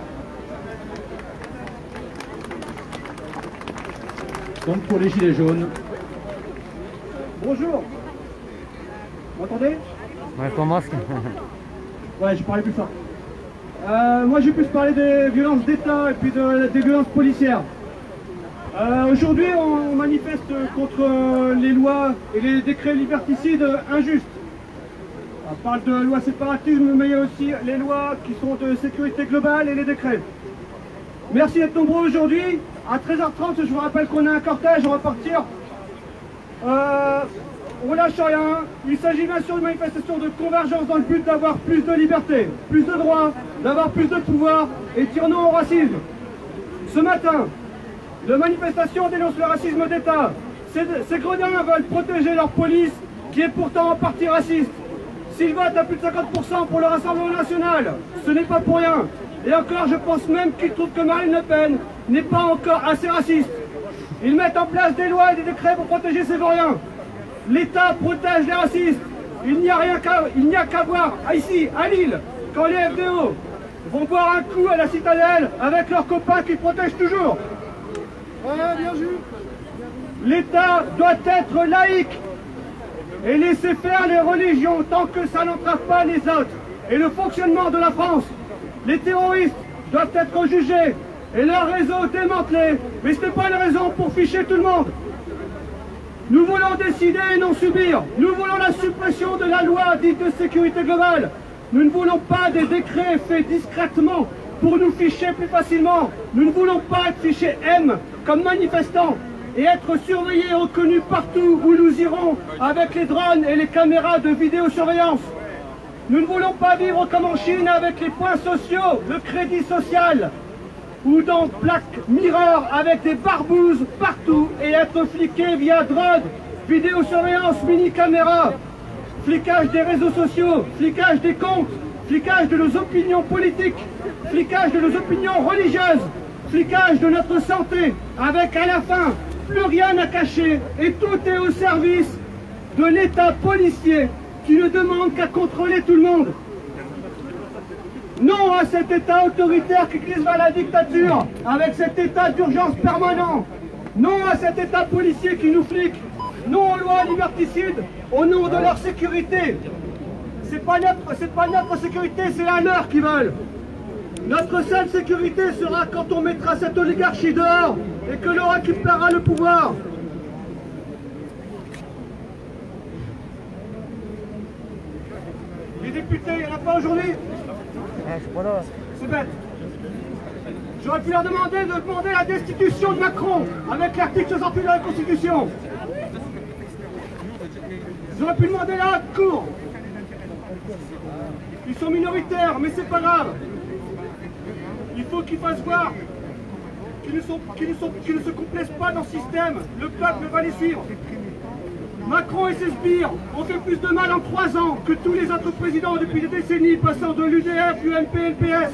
Donc pour les gilets jaunes. Bonjour. Vous m'entendez? Ouais, ton masque. Ouais, je parlais plus fort. Moi, j'ai plus parlé des violences d'État et puis des violences policières. Aujourd'hui, on manifeste contre les lois et les décrets liberticides injustes. On parle de loi séparatisme, mais il y a aussi les lois qui sont de sécurité globale et les décrets. Merci d'être nombreux aujourd'hui. À 13h30, je vous rappelle qu'on a un cortège, on va partir. On lâche rien. Il s'agit bien sûr d'une manifestation de convergence dans le but d'avoir plus de liberté, plus de droits, d'avoir plus de pouvoir et dire non au racisme. Ce matin, la manifestation dénonce le racisme d'État. Ces gredins veulent protéger leur police, qui est pourtant en partie raciste. S'ils votent à plus de 50% pour le Rassemblement national, ce n'est pas pour rien. Et encore, je pense même qu'ils trouvent que Marine Le Pen n'est pas encore assez raciste. Ils mettent en place des lois et des décrets pour protéger ces vauriens. L'État protège les racistes. Il n'y a qu'à voir ici, à Lille, quand les FDO vont boire un coup à la citadelle avec leurs copains qui protègent toujours. Ouais, bien vu. L'État doit être laïque et laisser faire les religions tant que ça n'entrave pas les autres et le fonctionnement de la France. Les terroristes doivent être jugés et leur réseau démantelé, mais ce n'est pas une raison pour ficher tout le monde. Nous voulons décider et non subir. Nous voulons la suppression de la loi dite de sécurité globale. Nous ne voulons pas des décrets faits discrètement pour nous ficher plus facilement. Nous ne voulons pas être fichés M comme manifestants et être surveillés et reconnus partout où nous irons avec les drones et les caméras de vidéosurveillance. Nous ne voulons pas vivre comme en Chine avec les points sociaux, le crédit social, ou dans Black Mirror avec des barbouzes partout et être fliqués via drogue, vidéosurveillance, mini-caméra, flicage des réseaux sociaux, flicage des comptes, flicage de nos opinions politiques, flicage de nos opinions religieuses, flicage de notre santé, avec à la fin plus rien à cacher et tout est au service de l'État policier qui ne demande qu'à contrôler tout le monde. Non à cet État autoritaire qui glisse vers la dictature, avec cet État d'urgence permanent. Non à cet État policier qui nous flique. Non aux lois liberticides, au nom de leur sécurité. C'est pas notre sécurité, c'est la leur qui veulent. Notre seule sécurité sera quand on mettra cette oligarchie dehors et que l'on récupérera le pouvoir. Les députés, il n'y en a pas aujourd'hui? C'est bête. J'aurais pu leur demander de demander la destitution de Macron avec l'article 68 de la Constitution. J'aurais pu demander la Cour. Ils sont minoritaires, mais c'est pas grave. Il faut qu'ils fassent voir qu'ils ne se complaisent pas dans le système. Le peuple va les suivre. Macron et ses sbires ont fait plus de mal en 3 ans que tous les autres présidents depuis des décennies, passant de l'UDF, l'UMP et le PS.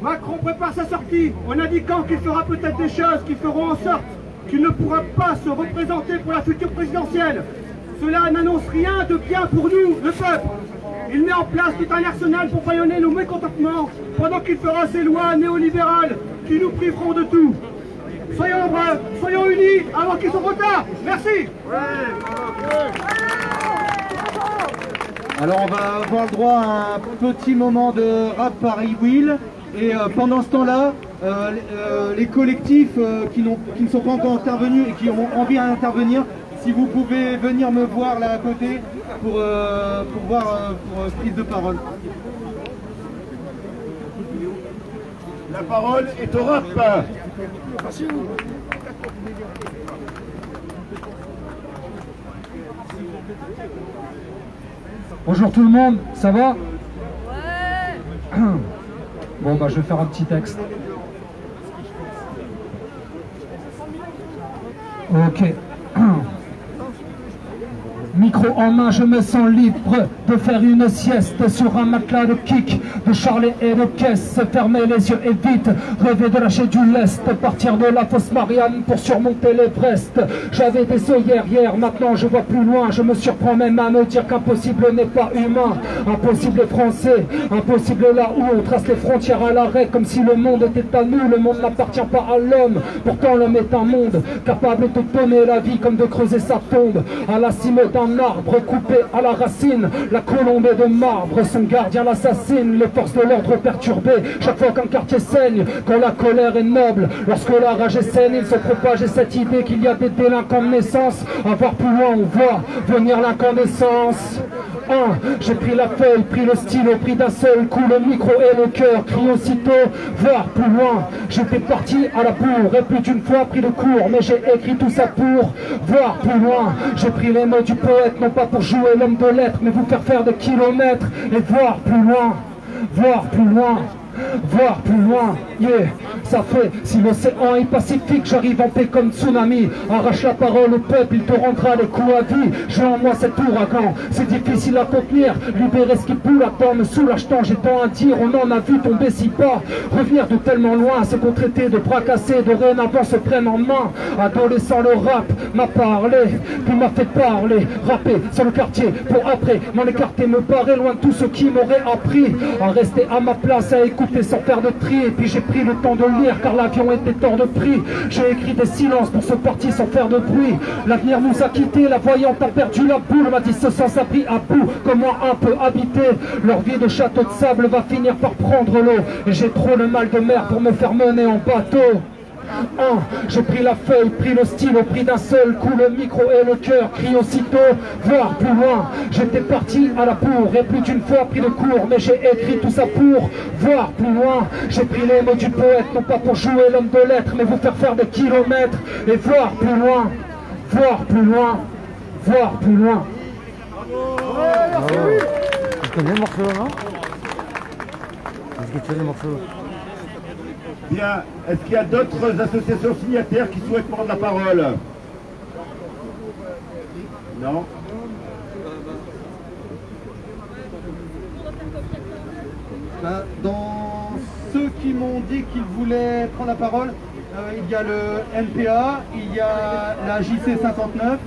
Macron prépare sa sortie en indiquant qu'il fera peut-être des choses qui feront en sorte qu'il ne pourra pas se représenter pour la future présidentielle. Cela n'annonce rien de bien pour nous, le peuple. Il met en place tout un arsenal pour bâillonner nos mécontentements, pendant qu'il fera ses lois néolibérales qui nous priveront de tout. Soyons unis avant qu'ils soient trop tard. Merci. Alors on va avoir le droit à un petit moment de rap par Will. Et pendant ce temps-là, les collectifs qui ne sont pas encore intervenus et qui ont envie d'intervenir, si vous pouvez venir me voir là à côté pour prise de parole. La parole est au rap. Bonjour tout le monde, ça va? Ouais. Bon bah je vais faire un petit texte. Ok. Micro en main, je me sens libre de faire une sieste sur un matelas de kick, de charler et de caisse, fermer les yeux et vite, rêver de lâcher du lest, partir de la fosse Marianne pour surmonter l'Everest. J'avais des œillères hier, maintenant je vois plus loin, je me surprends même à me dire qu'impossible n'est pas humain, impossible est français, impossible là où on trace les frontières à l'arrêt, comme si le monde était à nous, le monde n'appartient pas à l'homme, pourtant l'homme est un monde, capable de donner la vie comme de creuser sa tombe, à la cime d'un arbre coupé à la racine, la colombe est de marbre, son gardien l'assassine, les forces de l'ordre perturbées, chaque fois qu'un quartier saigne, quand la colère est noble, lorsque la rage est saine, il se propage cette idée qu'il y a des délinquants de naissance, à voir plus loin on voit venir l'incandescence. J'ai pris la feuille, pris le stylo, pris d'un seul coup le micro et le cœur, crie aussitôt, voir plus loin. J'étais parti à la bourre et plus d'une fois pris le cours, mais j'ai écrit tout ça pour voir plus loin. J'ai pris les mots du poète, non pas pour jouer l'homme de lettres, mais vous faire des kilomètres et voir plus loin, voir plus loin. Voir plus loin, yeah, ça fait, si l'océan est pacifique, j'arrive en paix comme tsunami, arrache la parole au peuple, il te rendra les coups à vie, j'ai en moi cet ouragan, c'est difficile à contenir, libérer ce qui boule, attends, me soulage tant, j'ai tant à dire, on en a vu tomber si bas, revenir de tellement loin, ce qu'on traitait de bras cassés, dorénavant se prennent en main, adolescent le rap m'a parlé, puis m'a fait parler, rapper sur le quartier, pour après m'en écarter, me barrer loin de tout ce qui m'aurait appris, à rester à ma place, à écouter sans faire de tri, et puis j'ai pris le temps de lire car l'avion était hors de prix, j'ai écrit des silences pour ce parti sans faire de bruit, l'avenir nous a quittés, la voyante a perdu la boule, m'a dit ce sans abri à bout, comme moi un peu habité, leur vie de château de sable va finir par prendre l'eau, et j'ai trop le mal de mer pour me faire mener en bateau. J'ai pris la feuille, pris le stylo, pris d'un seul coup le micro et le cœur, crie aussitôt, voir plus loin. J'étais parti à la bourre et plus d'une fois pris le cours, mais j'ai écrit tout ça pour voir plus loin. J'ai pris les mots du poète, non pas pour jouer l'homme de lettres, mais vous faire des kilomètres et voir plus loin, voir plus loin, voir plus loin. Tu connais le morceau, non? Est-ce que tu connais le morceau? Bien, est-ce qu'il y a d'autres associations signataires qui souhaitent prendre la parole? Non? Dans ceux qui m'ont dit qu'ils voulaient prendre la parole, il y a le NPA, il y a la JC 59,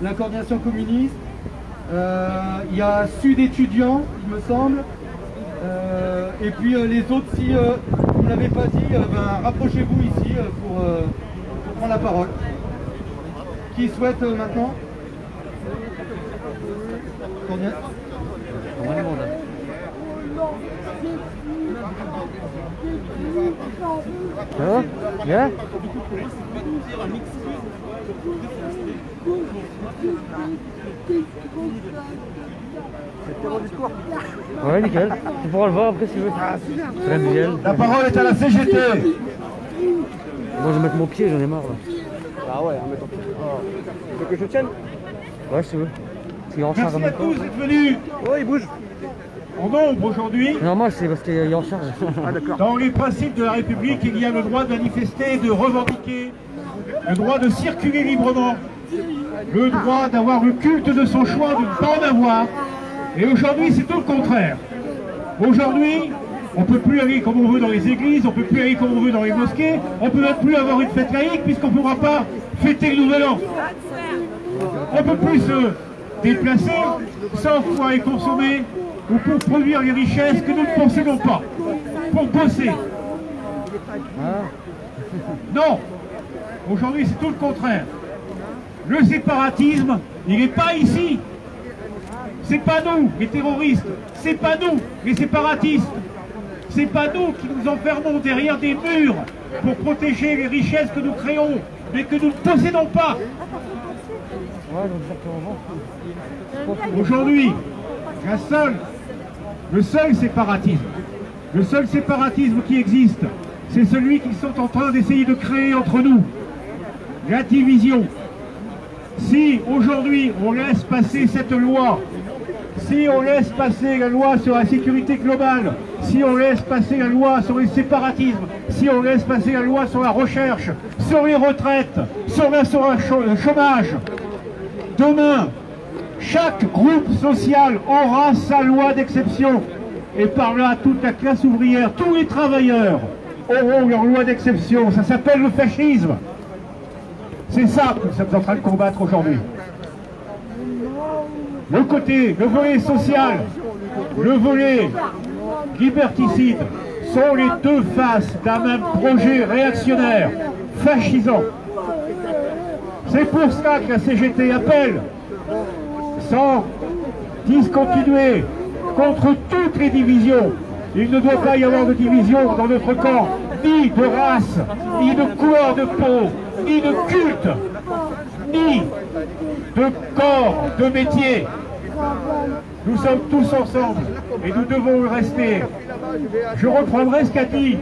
la coordination communiste, il y a Sud étudiants, il me semble, et puis les autres, si vous ne l'avez pas dit, rapprochez-vous ici pour prendre la parole. Qui souhaite maintenant? Ça va? Bien? C'était mon discours. Ouais, nickel. Tu pourras le voir après si tu veux. C'est la visuelle. La parole est à la CGT. Moi je vais mettre mon pied, j'en ai marre là. Ah ouais, mets ton pied. Tu veux que je tienne? Ouais, si tu veux. Merci à tous d'être venus. Oh, il bouge. En nombre aujourd'hui. Normal, c'est parce qu'il est en charge. Ah d'accord. Dans les principes de la République, il y a le droit de manifester, de revendiquer, le droit de circuler librement, le droit d'avoir le culte de son choix, de ne pas en avoir. Et aujourd'hui, c'est tout le contraire. Aujourd'hui, on ne peut plus aller comme on veut dans les églises, on ne peut plus aller comme on veut dans les mosquées, on ne peut même plus avoir une fête laïque puisqu'on ne pourra pas fêter le Nouvel An. On ne peut plus se déplacer sans pouvoir y consommer ou pour produire les richesses que nous ne possédons pas, pour bosser. Non, aujourd'hui c'est tout le contraire. Le séparatisme, il n'est pas ici. C'est pas nous, les terroristes. C'est pas nous, les séparatistes. C'est pas nous qui nous enfermons derrière des murs pour protéger les richesses que nous créons, mais que nous ne possédons pas. Aujourd'hui, le seul séparatisme qui existe, c'est celui qu'ils sont en train d'essayer de créer entre nous. La division. Si aujourd'hui on laisse passer cette loi, si on laisse passer la loi sur la sécurité globale, si on laisse passer la loi sur les séparatismes, si on laisse passer la loi sur la recherche, sur les retraites, sur le chômage, demain, chaque groupe social aura sa loi d'exception. Et par là, toute la classe ouvrière, tous les travailleurs auront leur loi d'exception. Ça s'appelle le fascisme. C'est ça que nous sommes en train de combattre aujourd'hui. Le volet social, le volet liberticide sont les deux faces d'un même projet réactionnaire, fascisant. C'est pour ça que la CGT appelle, sans discontinuer, contre toutes les divisions. Il ne doit pas y avoir de division dans notre camp, ni de race, ni de couleur de peau, ni de culte, ni de corps, de métier. Nous sommes tous ensemble et nous devons le rester. Je reprendrai ce qu'a dit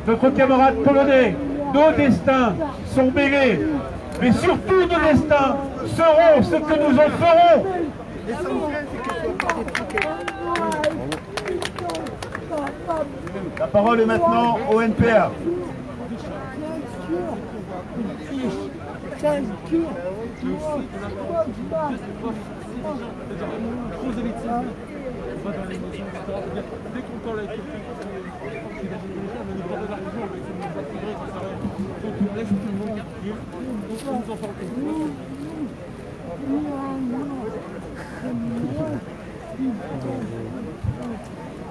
notre camarade polonais. Nos destins sont mêlés, mais surtout nos destins seront ce que nous en ferons. La parole est maintenant au NPA.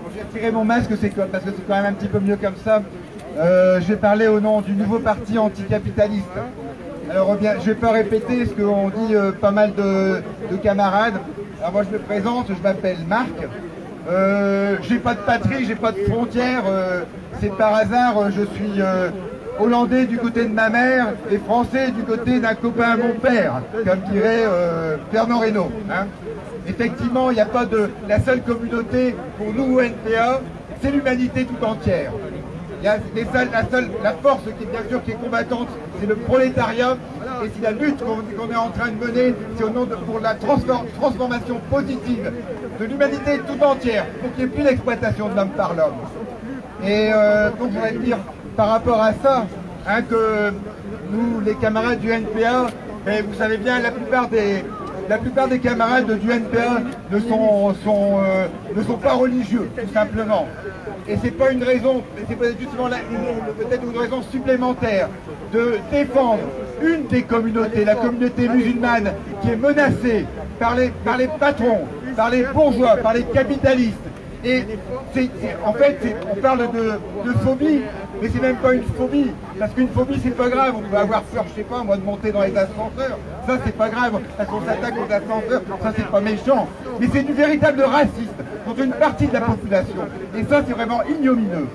Je vais retirer mon masque parce que c'est quand même un petit peu mieux comme ça. Je vais parler au nom du nouveau parti anticapitaliste. Alors je ne vais pas répéter ce qu'ont dit pas mal de camarades. Alors moi je me présente, je m'appelle Marc. J'ai pas de patrie, j'ai pas de frontières. C'est par hasard, je suis hollandais du côté de ma mère et français du côté d'un copain à mon père, comme dirait Fernand Reynaud. Hein. Effectivement, il n'y a pas de... La seule communauté pour nous, NPA, c'est l'humanité tout entière. Il y a la force qui, bien sûr, qui est combattante, c'est le prolétariat, et c'est la lutte qu'on est en train de mener, c'est au nom pour la transformation positive de l'humanité tout entière, pour qu'il n'y ait plus d'exploitation de l'homme par l'homme. Et donc je voudrais dire, par rapport à ça, hein, que nous, les camarades du NPA, vous savez bien, la plupart des camarades du NPA ne sont pas religieux, tout simplement. Et c'est pas une raison, c'est justement peut-être une raison supplémentaire de défendre une des communautés, la communauté musulmane, qui est menacée par les patrons, par les bourgeois, par les capitalistes. Et en fait, on parle de phobie, mais c'est même pas une phobie, parce qu'une phobie c'est pas grave, on peut avoir peur, je sais pas moi, de monter dans les ascenseurs, ça c'est pas grave, parce qu'on s'attaque aux ascenseurs, ça c'est pas méchant, mais c'est du véritable racisme contre une partie de la population, et ça c'est vraiment ignomineux.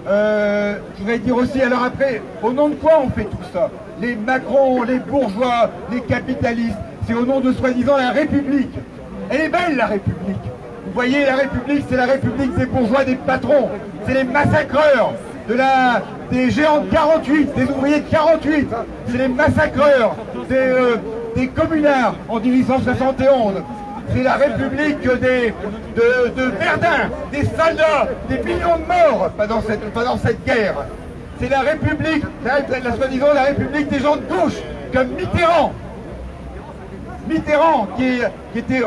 Je voudrais dire aussi, alors après, au nom de quoi on fait tout ça? Les Macron, les bourgeois, les capitalistes, c'est au nom de soi-disant la République. Elle est belle la République. Vous voyez, la République, c'est la République des bourgeois, des patrons. C'est les massacreurs des géants de 48, des ouvriers de 48. C'est les massacreurs des communards en 1871. C'est la République de Verdun, des soldats, des millions de morts pendant cette guerre. C'est la République, soi-disant la République des gens de gauche, comme Mitterrand. Mitterrand, qui était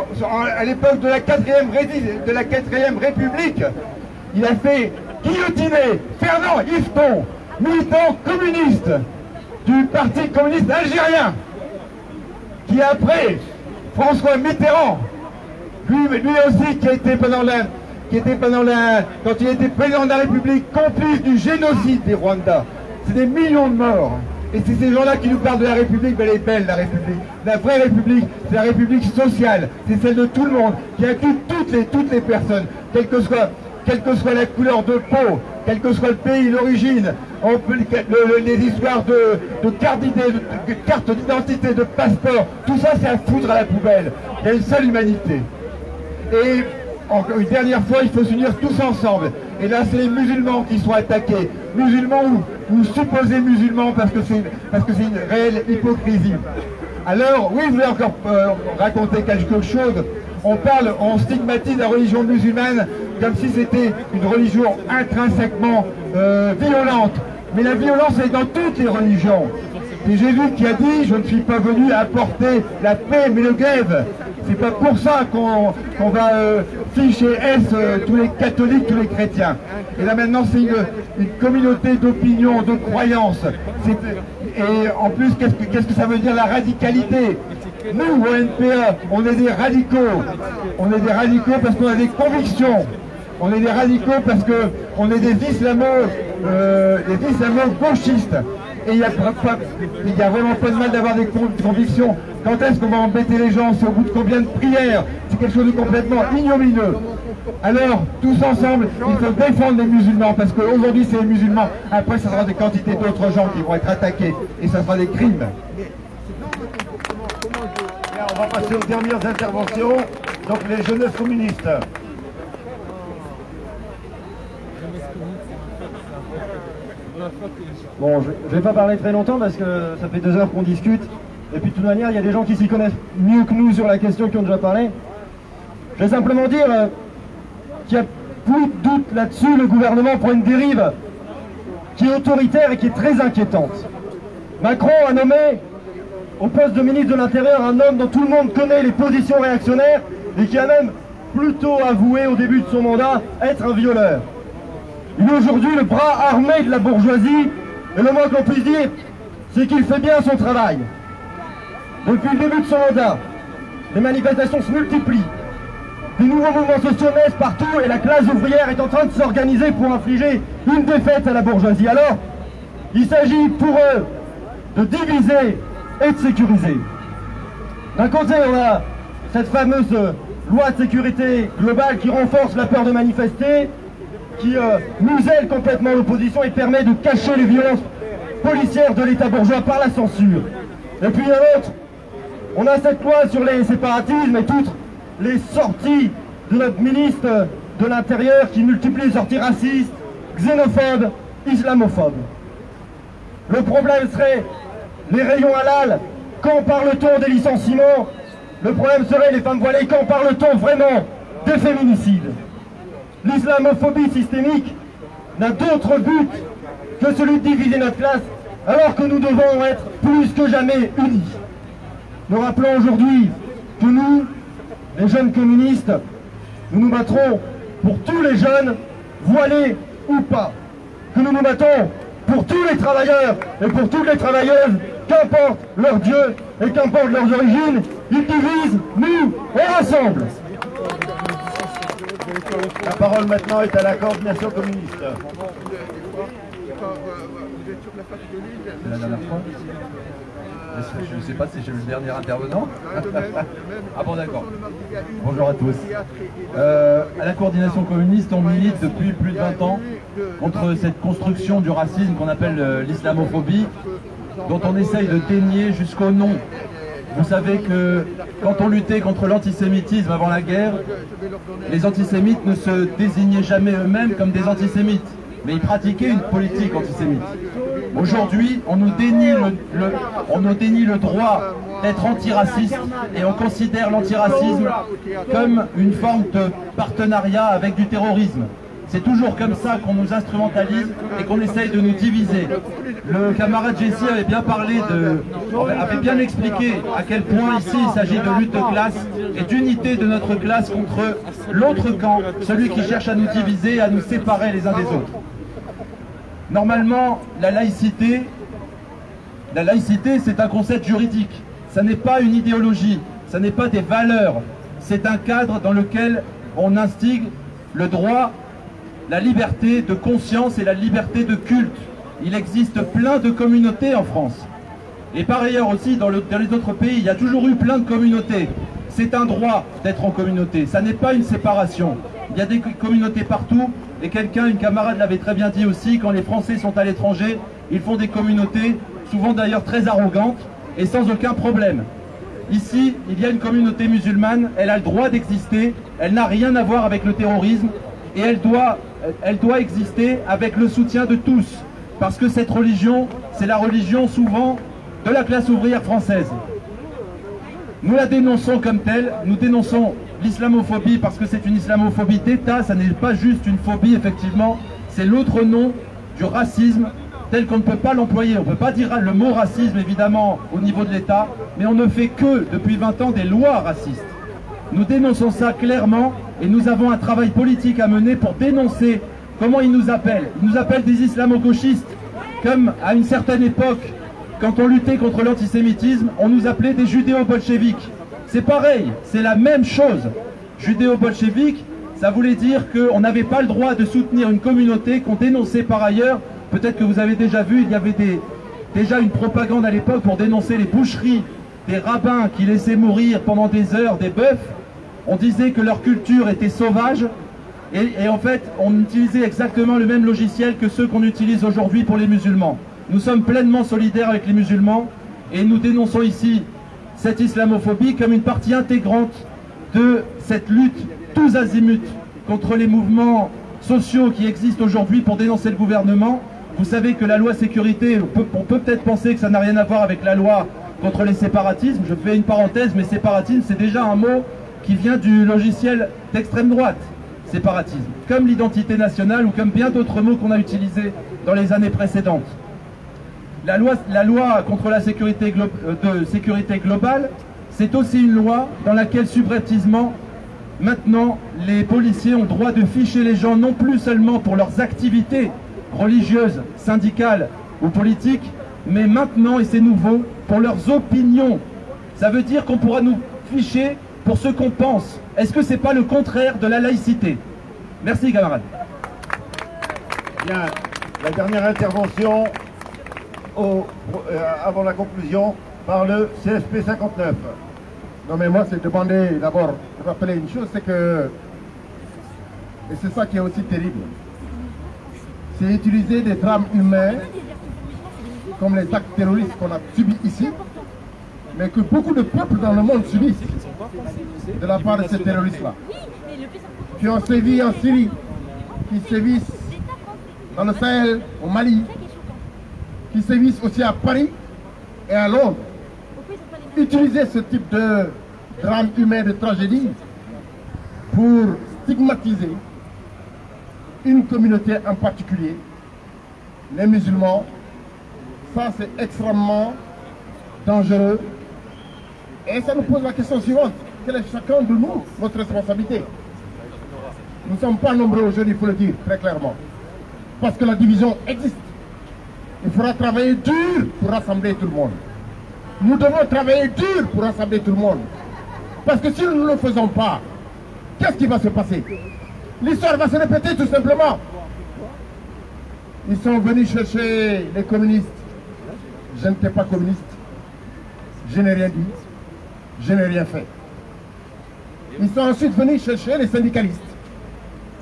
à l'époque de la 4e République, il a fait guillotiner Fernand Yveton, militant communiste du Parti communiste algérien, qui après François Mitterrand Lui aussi qui était pendant quand il était président de la République, complice du génocide des Rwandais. C'est des millions de morts. Et c'est ces gens-là qui nous parlent de la République, mais elle est belle, la République. La vraie République, c'est la République sociale. C'est celle de tout le monde, qui inclut toutes les personnes, quelle que soit la couleur de peau, quel que soit le pays, l'origine, les histoires de carte d'identité, de passeport, tout ça c'est à foutre à la poubelle. Il y a une seule humanité. Et encore une dernière fois, il faut s'unir tous ensemble. Et là, c'est les musulmans qui sont attaqués. Musulmans ou supposés musulmans, parce que c'est une réelle hypocrisie. Alors, oui, je voulais encore raconter quelque chose. On stigmatise la religion musulmane comme si c'était une religion intrinsèquement violente. Mais la violence est dans toutes les religions. C'est Jésus qui a dit « Je ne suis pas venu apporter la paix, mais le glaive ». C'est pas pour ça qu'on va ficher S tous les catholiques, tous les chrétiens. Et là maintenant c'est une communauté d'opinion, de croyances. Et en plus, qu'est-ce que ça veut dire la radicalité? Nous, au NPA, on est des radicaux. On est des radicaux parce qu'on a des convictions. On est des radicaux parce qu'on est des islamo-gauchistes. Et il n'y a vraiment pas de mal d'avoir des convictions. Quand est-ce qu'on va embêter les gens? C'est au bout de combien de prières? C'est quelque chose de complètement ignominieux. Alors, tous ensemble, il faut défendre les musulmans, parce qu'aujourd'hui c'est les musulmans. Après, ça sera des quantités d'autres gens qui vont être attaqués, et ça sera des crimes. Bien, on va passer aux dernières interventions. Donc les jeunesses communistes. Bon, je ne vais pas parler très longtemps parce que ça fait 2 heures qu'on discute. Et puis de toute manière, il y a des gens qui s'y connaissent mieux que nous sur la question qui ont déjà parlé. Je vais simplement dire qu'il n'y a plus de doute là-dessus. Le gouvernement prend une dérive qui est autoritaire et qui est très inquiétante. Macron a nommé au poste de ministre de l'Intérieur un homme dont tout le monde connaît les positions réactionnaires et qui a même plutôt avoué au début de son mandat être un violeur. Il est aujourd'hui le bras armé de la bourgeoisie, et le moins qu'on puisse dire, c'est qu'il fait bien son travail. Depuis le début de son mandat, les manifestations se multiplient, des nouveaux mouvements sociaux naissent partout, et la classe ouvrière est en train de s'organiser pour infliger une défaite à la bourgeoisie. Alors, il s'agit pour eux de diviser et de sécuriser. D'un côté, on a cette fameuse loi de sécurité globale qui renforce la peur de manifester, qui muselle complètement l'opposition et permet de cacher les violences policières de l'État bourgeois par la censure. Et puis un autre, on a cette loi sur les séparatismes et toutes les sorties de notre ministre de l'Intérieur qui multiplie les sorties racistes, xénophobes, islamophobes. Le problème serait les rayons halal, quand parle-t-on des licenciements? Le problème serait les femmes voilées, quand parle-t-on vraiment des féminicides? L'islamophobie systémique n'a d'autre but que celui de diviser notre classe, alors que nous devons être plus que jamais unis. Nous rappelons aujourd'hui que nous, les jeunes communistes, nous nous battrons pour tous les jeunes, voilés ou pas. Que nous nous battons pour tous les travailleurs et pour toutes les travailleuses, qu'importe leur Dieu et qu'importe leurs origines, ils divisent, nous, on rassemble. La parole maintenant est à la coordination communiste. La dernière fois. Je ne sais pas si j'ai eu le dernier intervenant. Ah bon, d'accord. Bonjour à tous. À la coordination communiste, on milite depuis plus de 20 ans contre cette construction du racisme qu'on appelle l'islamophobie, dont on essaye de dénier jusqu'au nom. Vous savez que quand on luttait contre l'antisémitisme avant la guerre, les antisémites ne se désignaient jamais eux-mêmes comme des antisémites, mais ils pratiquaient une politique antisémite. Aujourd'hui, on nous dénie le droit d'être antiraciste et on considère l'antiracisme comme une forme de partenariat avec du terrorisme. C'est toujours comme ça qu'on nous instrumentalise et qu'on essaye de nous diviser. Le camarade Jesse avait bien parlé avait bien expliqué à quel point ici il s'agit de lutte de classe et d'unité de notre classe contre l'autre camp, celui qui cherche à nous diviser, à nous séparer les uns des autres. Normalement, la laïcité c'est un concept juridique. Ça n'est pas une idéologie, ça n'est pas des valeurs. c'est un cadre dans lequel on instigue le droit, la liberté de conscience et la liberté de culte. Il existe plein de communautés en France. Et par ailleurs aussi, dans les autres pays, il y a toujours eu plein de communautés. C'est un droit d'être en communauté, ça n'est pas une séparation. Il y a des communautés partout, et une camarade l'avait très bien dit aussi, quand les Français sont à l'étranger, ils font des communautés, souvent d'ailleurs très arrogantes, et sans aucun problème. Ici, il y a une communauté musulmane, elle a le droit d'exister, elle n'a rien à voir avec le terrorisme, et elle doit exister avec le soutien de tous, parce que cette religion, c'est la religion souvent de la classe ouvrière française. Nous la dénonçons comme telle, nous dénonçons l'islamophobie parce que c'est une islamophobie d'État, ça n'est pas juste une phobie effectivement, c'est l'autre nom du racisme tel qu'on ne peut pas l'employer. On ne peut pas dire le mot racisme évidemment au niveau de l'État, mais on ne fait que depuis 20 ans des lois racistes. Nous dénonçons ça clairement et nous avons un travail politique à mener pour dénoncer comment ils nous appellent. Ils nous appellent des islamo-gauchistes, comme à une certaine époque, quand on luttait contre l'antisémitisme, on nous appelait des judéo-bolcheviques. C'est pareil, c'est la même chose. Judéo-bolchevique, ça voulait dire qu'on n'avait pas le droit de soutenir une communauté qu'on dénonçait par ailleurs. Peut-être que vous avez déjà vu, il y avait déjà une propagande à l'époque pour dénoncer les boucheries des rabbins qui laissaient mourir pendant des heures des bœufs. On disait que leur culture était sauvage et en fait on utilisait exactement le même logiciel que ceux qu'on utilise aujourd'hui pour les musulmans. Nous sommes pleinement solidaires avec les musulmans et nous dénonçons ici cette islamophobie comme une partie intégrante de cette lutte tous azimuts contre les mouvements sociaux qui existent aujourd'hui pour dénoncer le gouvernement. Vous savez que la loi sécurité, on peut peut-être penser que ça n'a rien à voir avec la loi contre les séparatismes. Je fais une parenthèse, mais séparatisme c'est déjà un mot qui vient du logiciel d'extrême droite, séparatisme, comme l'identité nationale ou comme bien d'autres mots qu'on a utilisés dans les années précédentes. La loi contre la sécurité globale, c'est aussi une loi dans laquelle subrepticement, maintenant, les policiers ont droit de ficher les gens non plus seulement pour leurs activités religieuses, syndicales ou politiques, mais maintenant, et c'est nouveau, pour leurs opinions. Ça veut dire qu'on pourra nous ficher pour ce qu'on pense. Est-ce que c'est pas le contraire de la laïcité? Merci, camarades. Bien, la dernière intervention avant la conclusion par le CSP 59. Non mais moi c'est demander d'abord de rappeler une chose, c'est que, et c'est ça qui est aussi terrible, c'est utiliser des drames humains comme les actes terroristes qu'on a subis ici, mais que beaucoup de peuples dans le monde subissent de la part de ces terroristes-là, qui ont sévi en Syrie, qui sévissent dans le Sahel, au Mali, qui sévissent aussi à Paris et à Londres. Utiliser ce type de drame humain, de tragédie, pour stigmatiser une communauté en particulier, les musulmans, ça c'est extrêmement dangereux. Et ça nous pose la question suivante: quelle est chacun de nous notre responsabilité? Nous ne sommes pas nombreux aujourd'hui, il faut le dire très clairement, parce que la division existe. Il faudra travailler dur pour rassembler tout le monde. Nous devons travailler dur pour rassembler tout le monde. Parce que si nous ne le faisons pas, qu'est-ce qui va se passer? L'histoire va se répéter tout simplement. Ils sont venus chercher les communistes. Je n'étais pas communiste. Je n'ai rien dit. Je n'ai rien fait. Ils sont ensuite venus chercher les syndicalistes.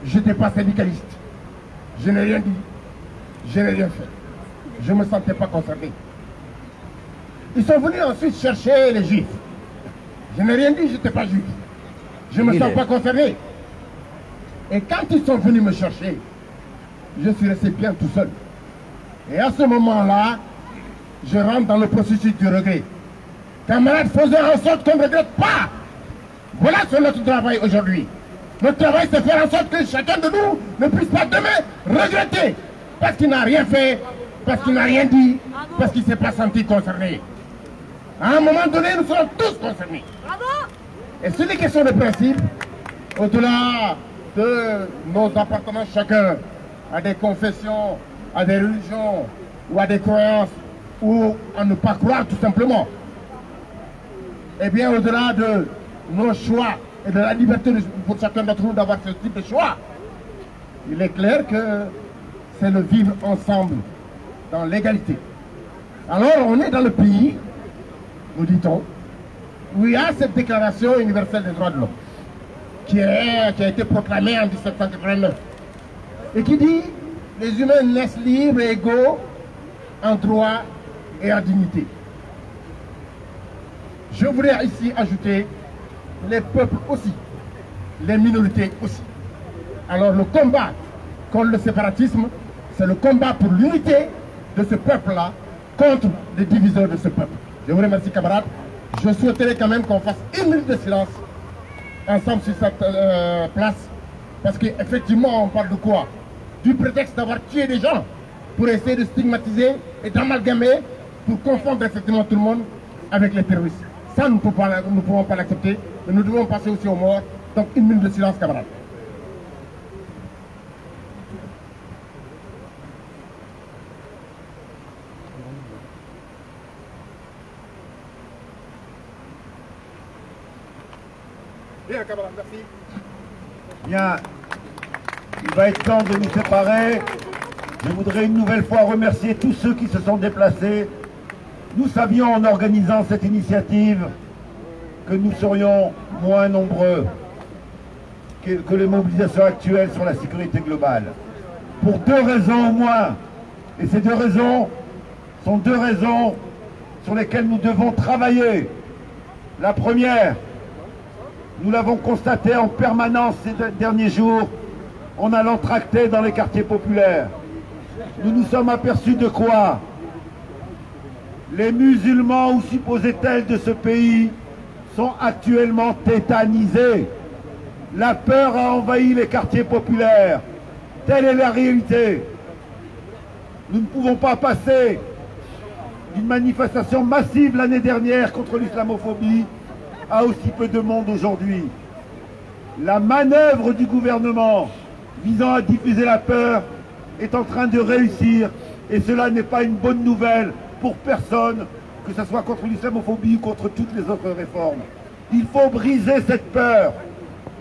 Je n'étais pas syndicaliste. Je n'ai rien dit. Je n'ai rien fait. Je ne me sentais pas concerné. Ils sont venus ensuite chercher les juifs. Je n'ai rien dit, je n'étais pas juif. Je ne me sens pas concerné. Et quand ils sont venus me chercher, je suis resté bien tout seul. Et à ce moment-là, je rentre dans le processus du regret. Camarades, faisons en sorte qu'on ne regrette pas. Voilà sur notre travail aujourd'hui. Notre travail, c'est faire en sorte que chacun de nous ne puisse pas demain regretter. Parce qu'il n'a rien fait, parce qu'il n'a rien dit, parce qu'il ne s'est pas senti concerné. À un moment donné, nous serons tous concernés. Bravo! Et c'est des questions de principe, au-delà de nos appartenances chacun à des confessions, à des religions, ou à des croyances, ou à ne pas croire tout simplement. Eh bien, au-delà de nos choix et de la liberté pour chacun d'entre nous d'avoir ce type de choix, il est clair que c'est le vivre ensemble, dans l'égalité. Alors on est dans le pays, nous dit-on, où il y a cette déclaration universelle des droits de l'homme, qui a été proclamée en 1789, et qui dit « Les humains naissent libres et égaux en droit et en dignité ». Je voudrais ici ajouter les peuples aussi, les minorités aussi. Alors le combat contre le séparatisme, c'est le combat pour l'unité de ce peuple-là contre les diviseurs de ce peuple. Je vous remercie, camarades. Je souhaiterais quand même qu'on fasse 1 minute de silence ensemble sur cette place, parce qu'effectivement on parle de quoi? Du prétexte d'avoir tué des gens pour essayer de stigmatiser et d'amalgamer, pour confondre effectivement tout le monde avec les terroristes. Ça, nous ne pouvons pas l'accepter, mais nous devons passer aussi aux morts. Donc 1 minute de silence, camarades. Bien, camarades, merci. Bien, il va être temps de nous séparer. Je voudrais une nouvelle fois remercier tous ceux qui se sont déplacés. Nous savions en organisant cette initiative que nous serions moins nombreux que les mobilisations actuelles sur la sécurité globale. Pour 2 raisons au moins. Et ces 2 raisons sont 2 raisons sur lesquelles nous devons travailler. La première, nous l'avons constaté en permanence ces derniers jours en allant tracter dans les quartiers populaires. Nous nous sommes aperçus de quoi? Les musulmans ou supposés tels de ce pays sont actuellement tétanisés. La peur a envahi les quartiers populaires. Telle est la réalité. Nous ne pouvons pas passer d'une manifestation massive l'année dernière contre l'islamophobie à aussi peu de monde aujourd'hui. La manœuvre du gouvernement visant à diffuser la peur est en train de réussir, et cela n'est pas une bonne nouvelle pour personne, que ce soit contre l'islamophobie ou contre toutes les autres réformes. Il faut briser cette peur.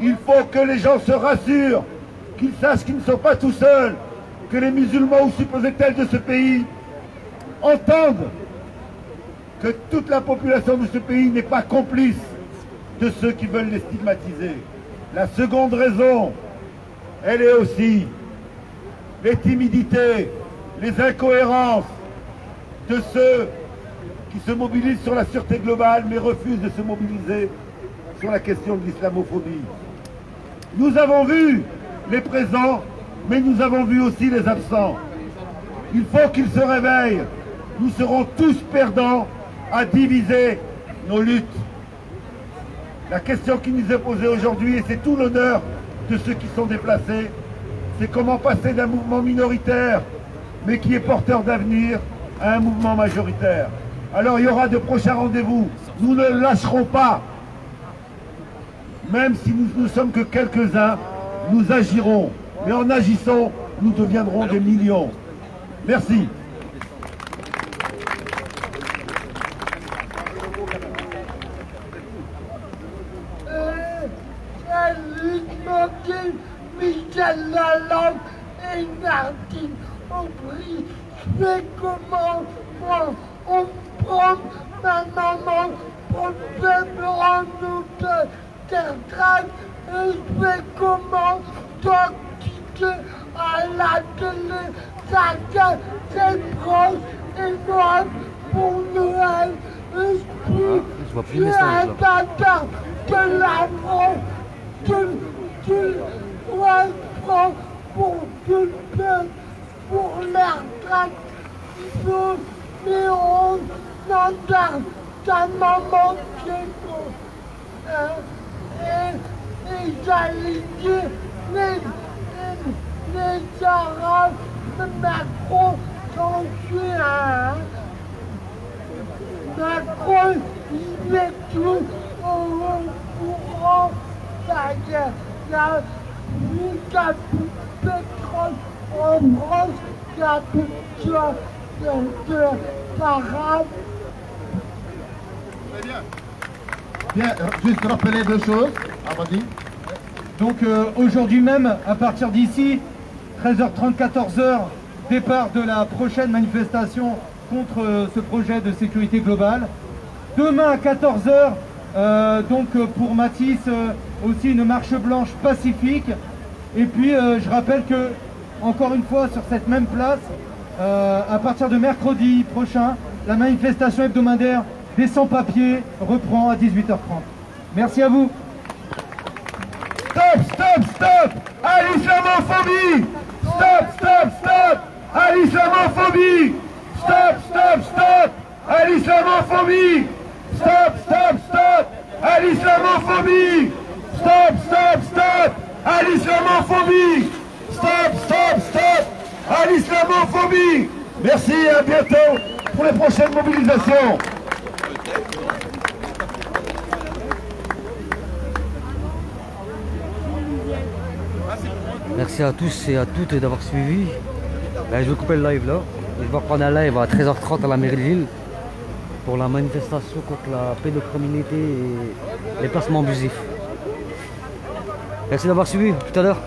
Il faut que les gens se rassurent, qu'ils sachent qu'ils ne sont pas tout seuls, que les musulmans ou supposés tels de ce pays entendent que toute la population de ce pays n'est pas complice de ceux qui veulent les stigmatiser. La seconde raison, elle est aussi les timidités, les incohérences de ceux qui se mobilisent sur la sûreté globale mais refusent de se mobiliser sur la question de l'islamophobie. Nous avons vu les présents, mais nous avons vu aussi les absents. Il faut qu'ils se réveillent. Nous serons tous perdants à diviser nos luttes. La question qui nous est posée aujourd'hui, et c'est tout l'honneur de ceux qui sont déplacés, c'est comment passer d'un mouvement minoritaire, mais qui est porteur d'avenir, à un mouvement majoritaire. Alors il y aura de prochains rendez-vous. Nous ne lâcherons pas. Même si nous ne sommes que quelques-uns, nous agirons. Mais en agissant, nous deviendrons des millions. Merci. Michel Lalande et Martine Aubry. Je fais comment on prend ma maman pour me rendre terre et je fais comment t'occuper à la télé, chacun ses proches et moi pour Noël. Je suis un tata de la France. Tu dois prendre pour tout le peuple, pour la retraite. Mais on entend ta maman qui est et j'allais dire les Arabes de Macron sont tués à Macron, il met tout au courant la guerre. La pétrole en France, la culture de l'arabe. Très bien. Bien, juste rappeler deux choses. Ah, vas-y. Donc aujourd'hui même, à partir d'ici, 13h30, 14h, départ de la prochaine manifestation contre ce projet de sécurité globale. Demain à 14h, donc pour Matisse, aussi une marche blanche pacifique. Et puis je rappelle que, encore une fois, sur cette même place, à partir de mercredi prochain, la manifestation hebdomadaire des sans-papiers reprend à 18h30. Merci à vous. Stop, stop, stop à l'islamophobie. Stop, stop, stop à l'islamophobie. Stop, stop, stop à l'islamophobie. Stop, stop, stop à l'islamophobie. Stop, stop, stop à l'islamophobie. Stop, stop, stop à l'islamophobie. Merci et à bientôt pour les prochaines mobilisations. Merci à tous et à toutes d'avoir suivi. Je vais couper le live là. Je vais reprendre un live à 13h30 à la mairie de Lille pour la manifestation contre la pédocriminalité et les placements abusifs. Merci d'avoir suivi. Tout à l'heure.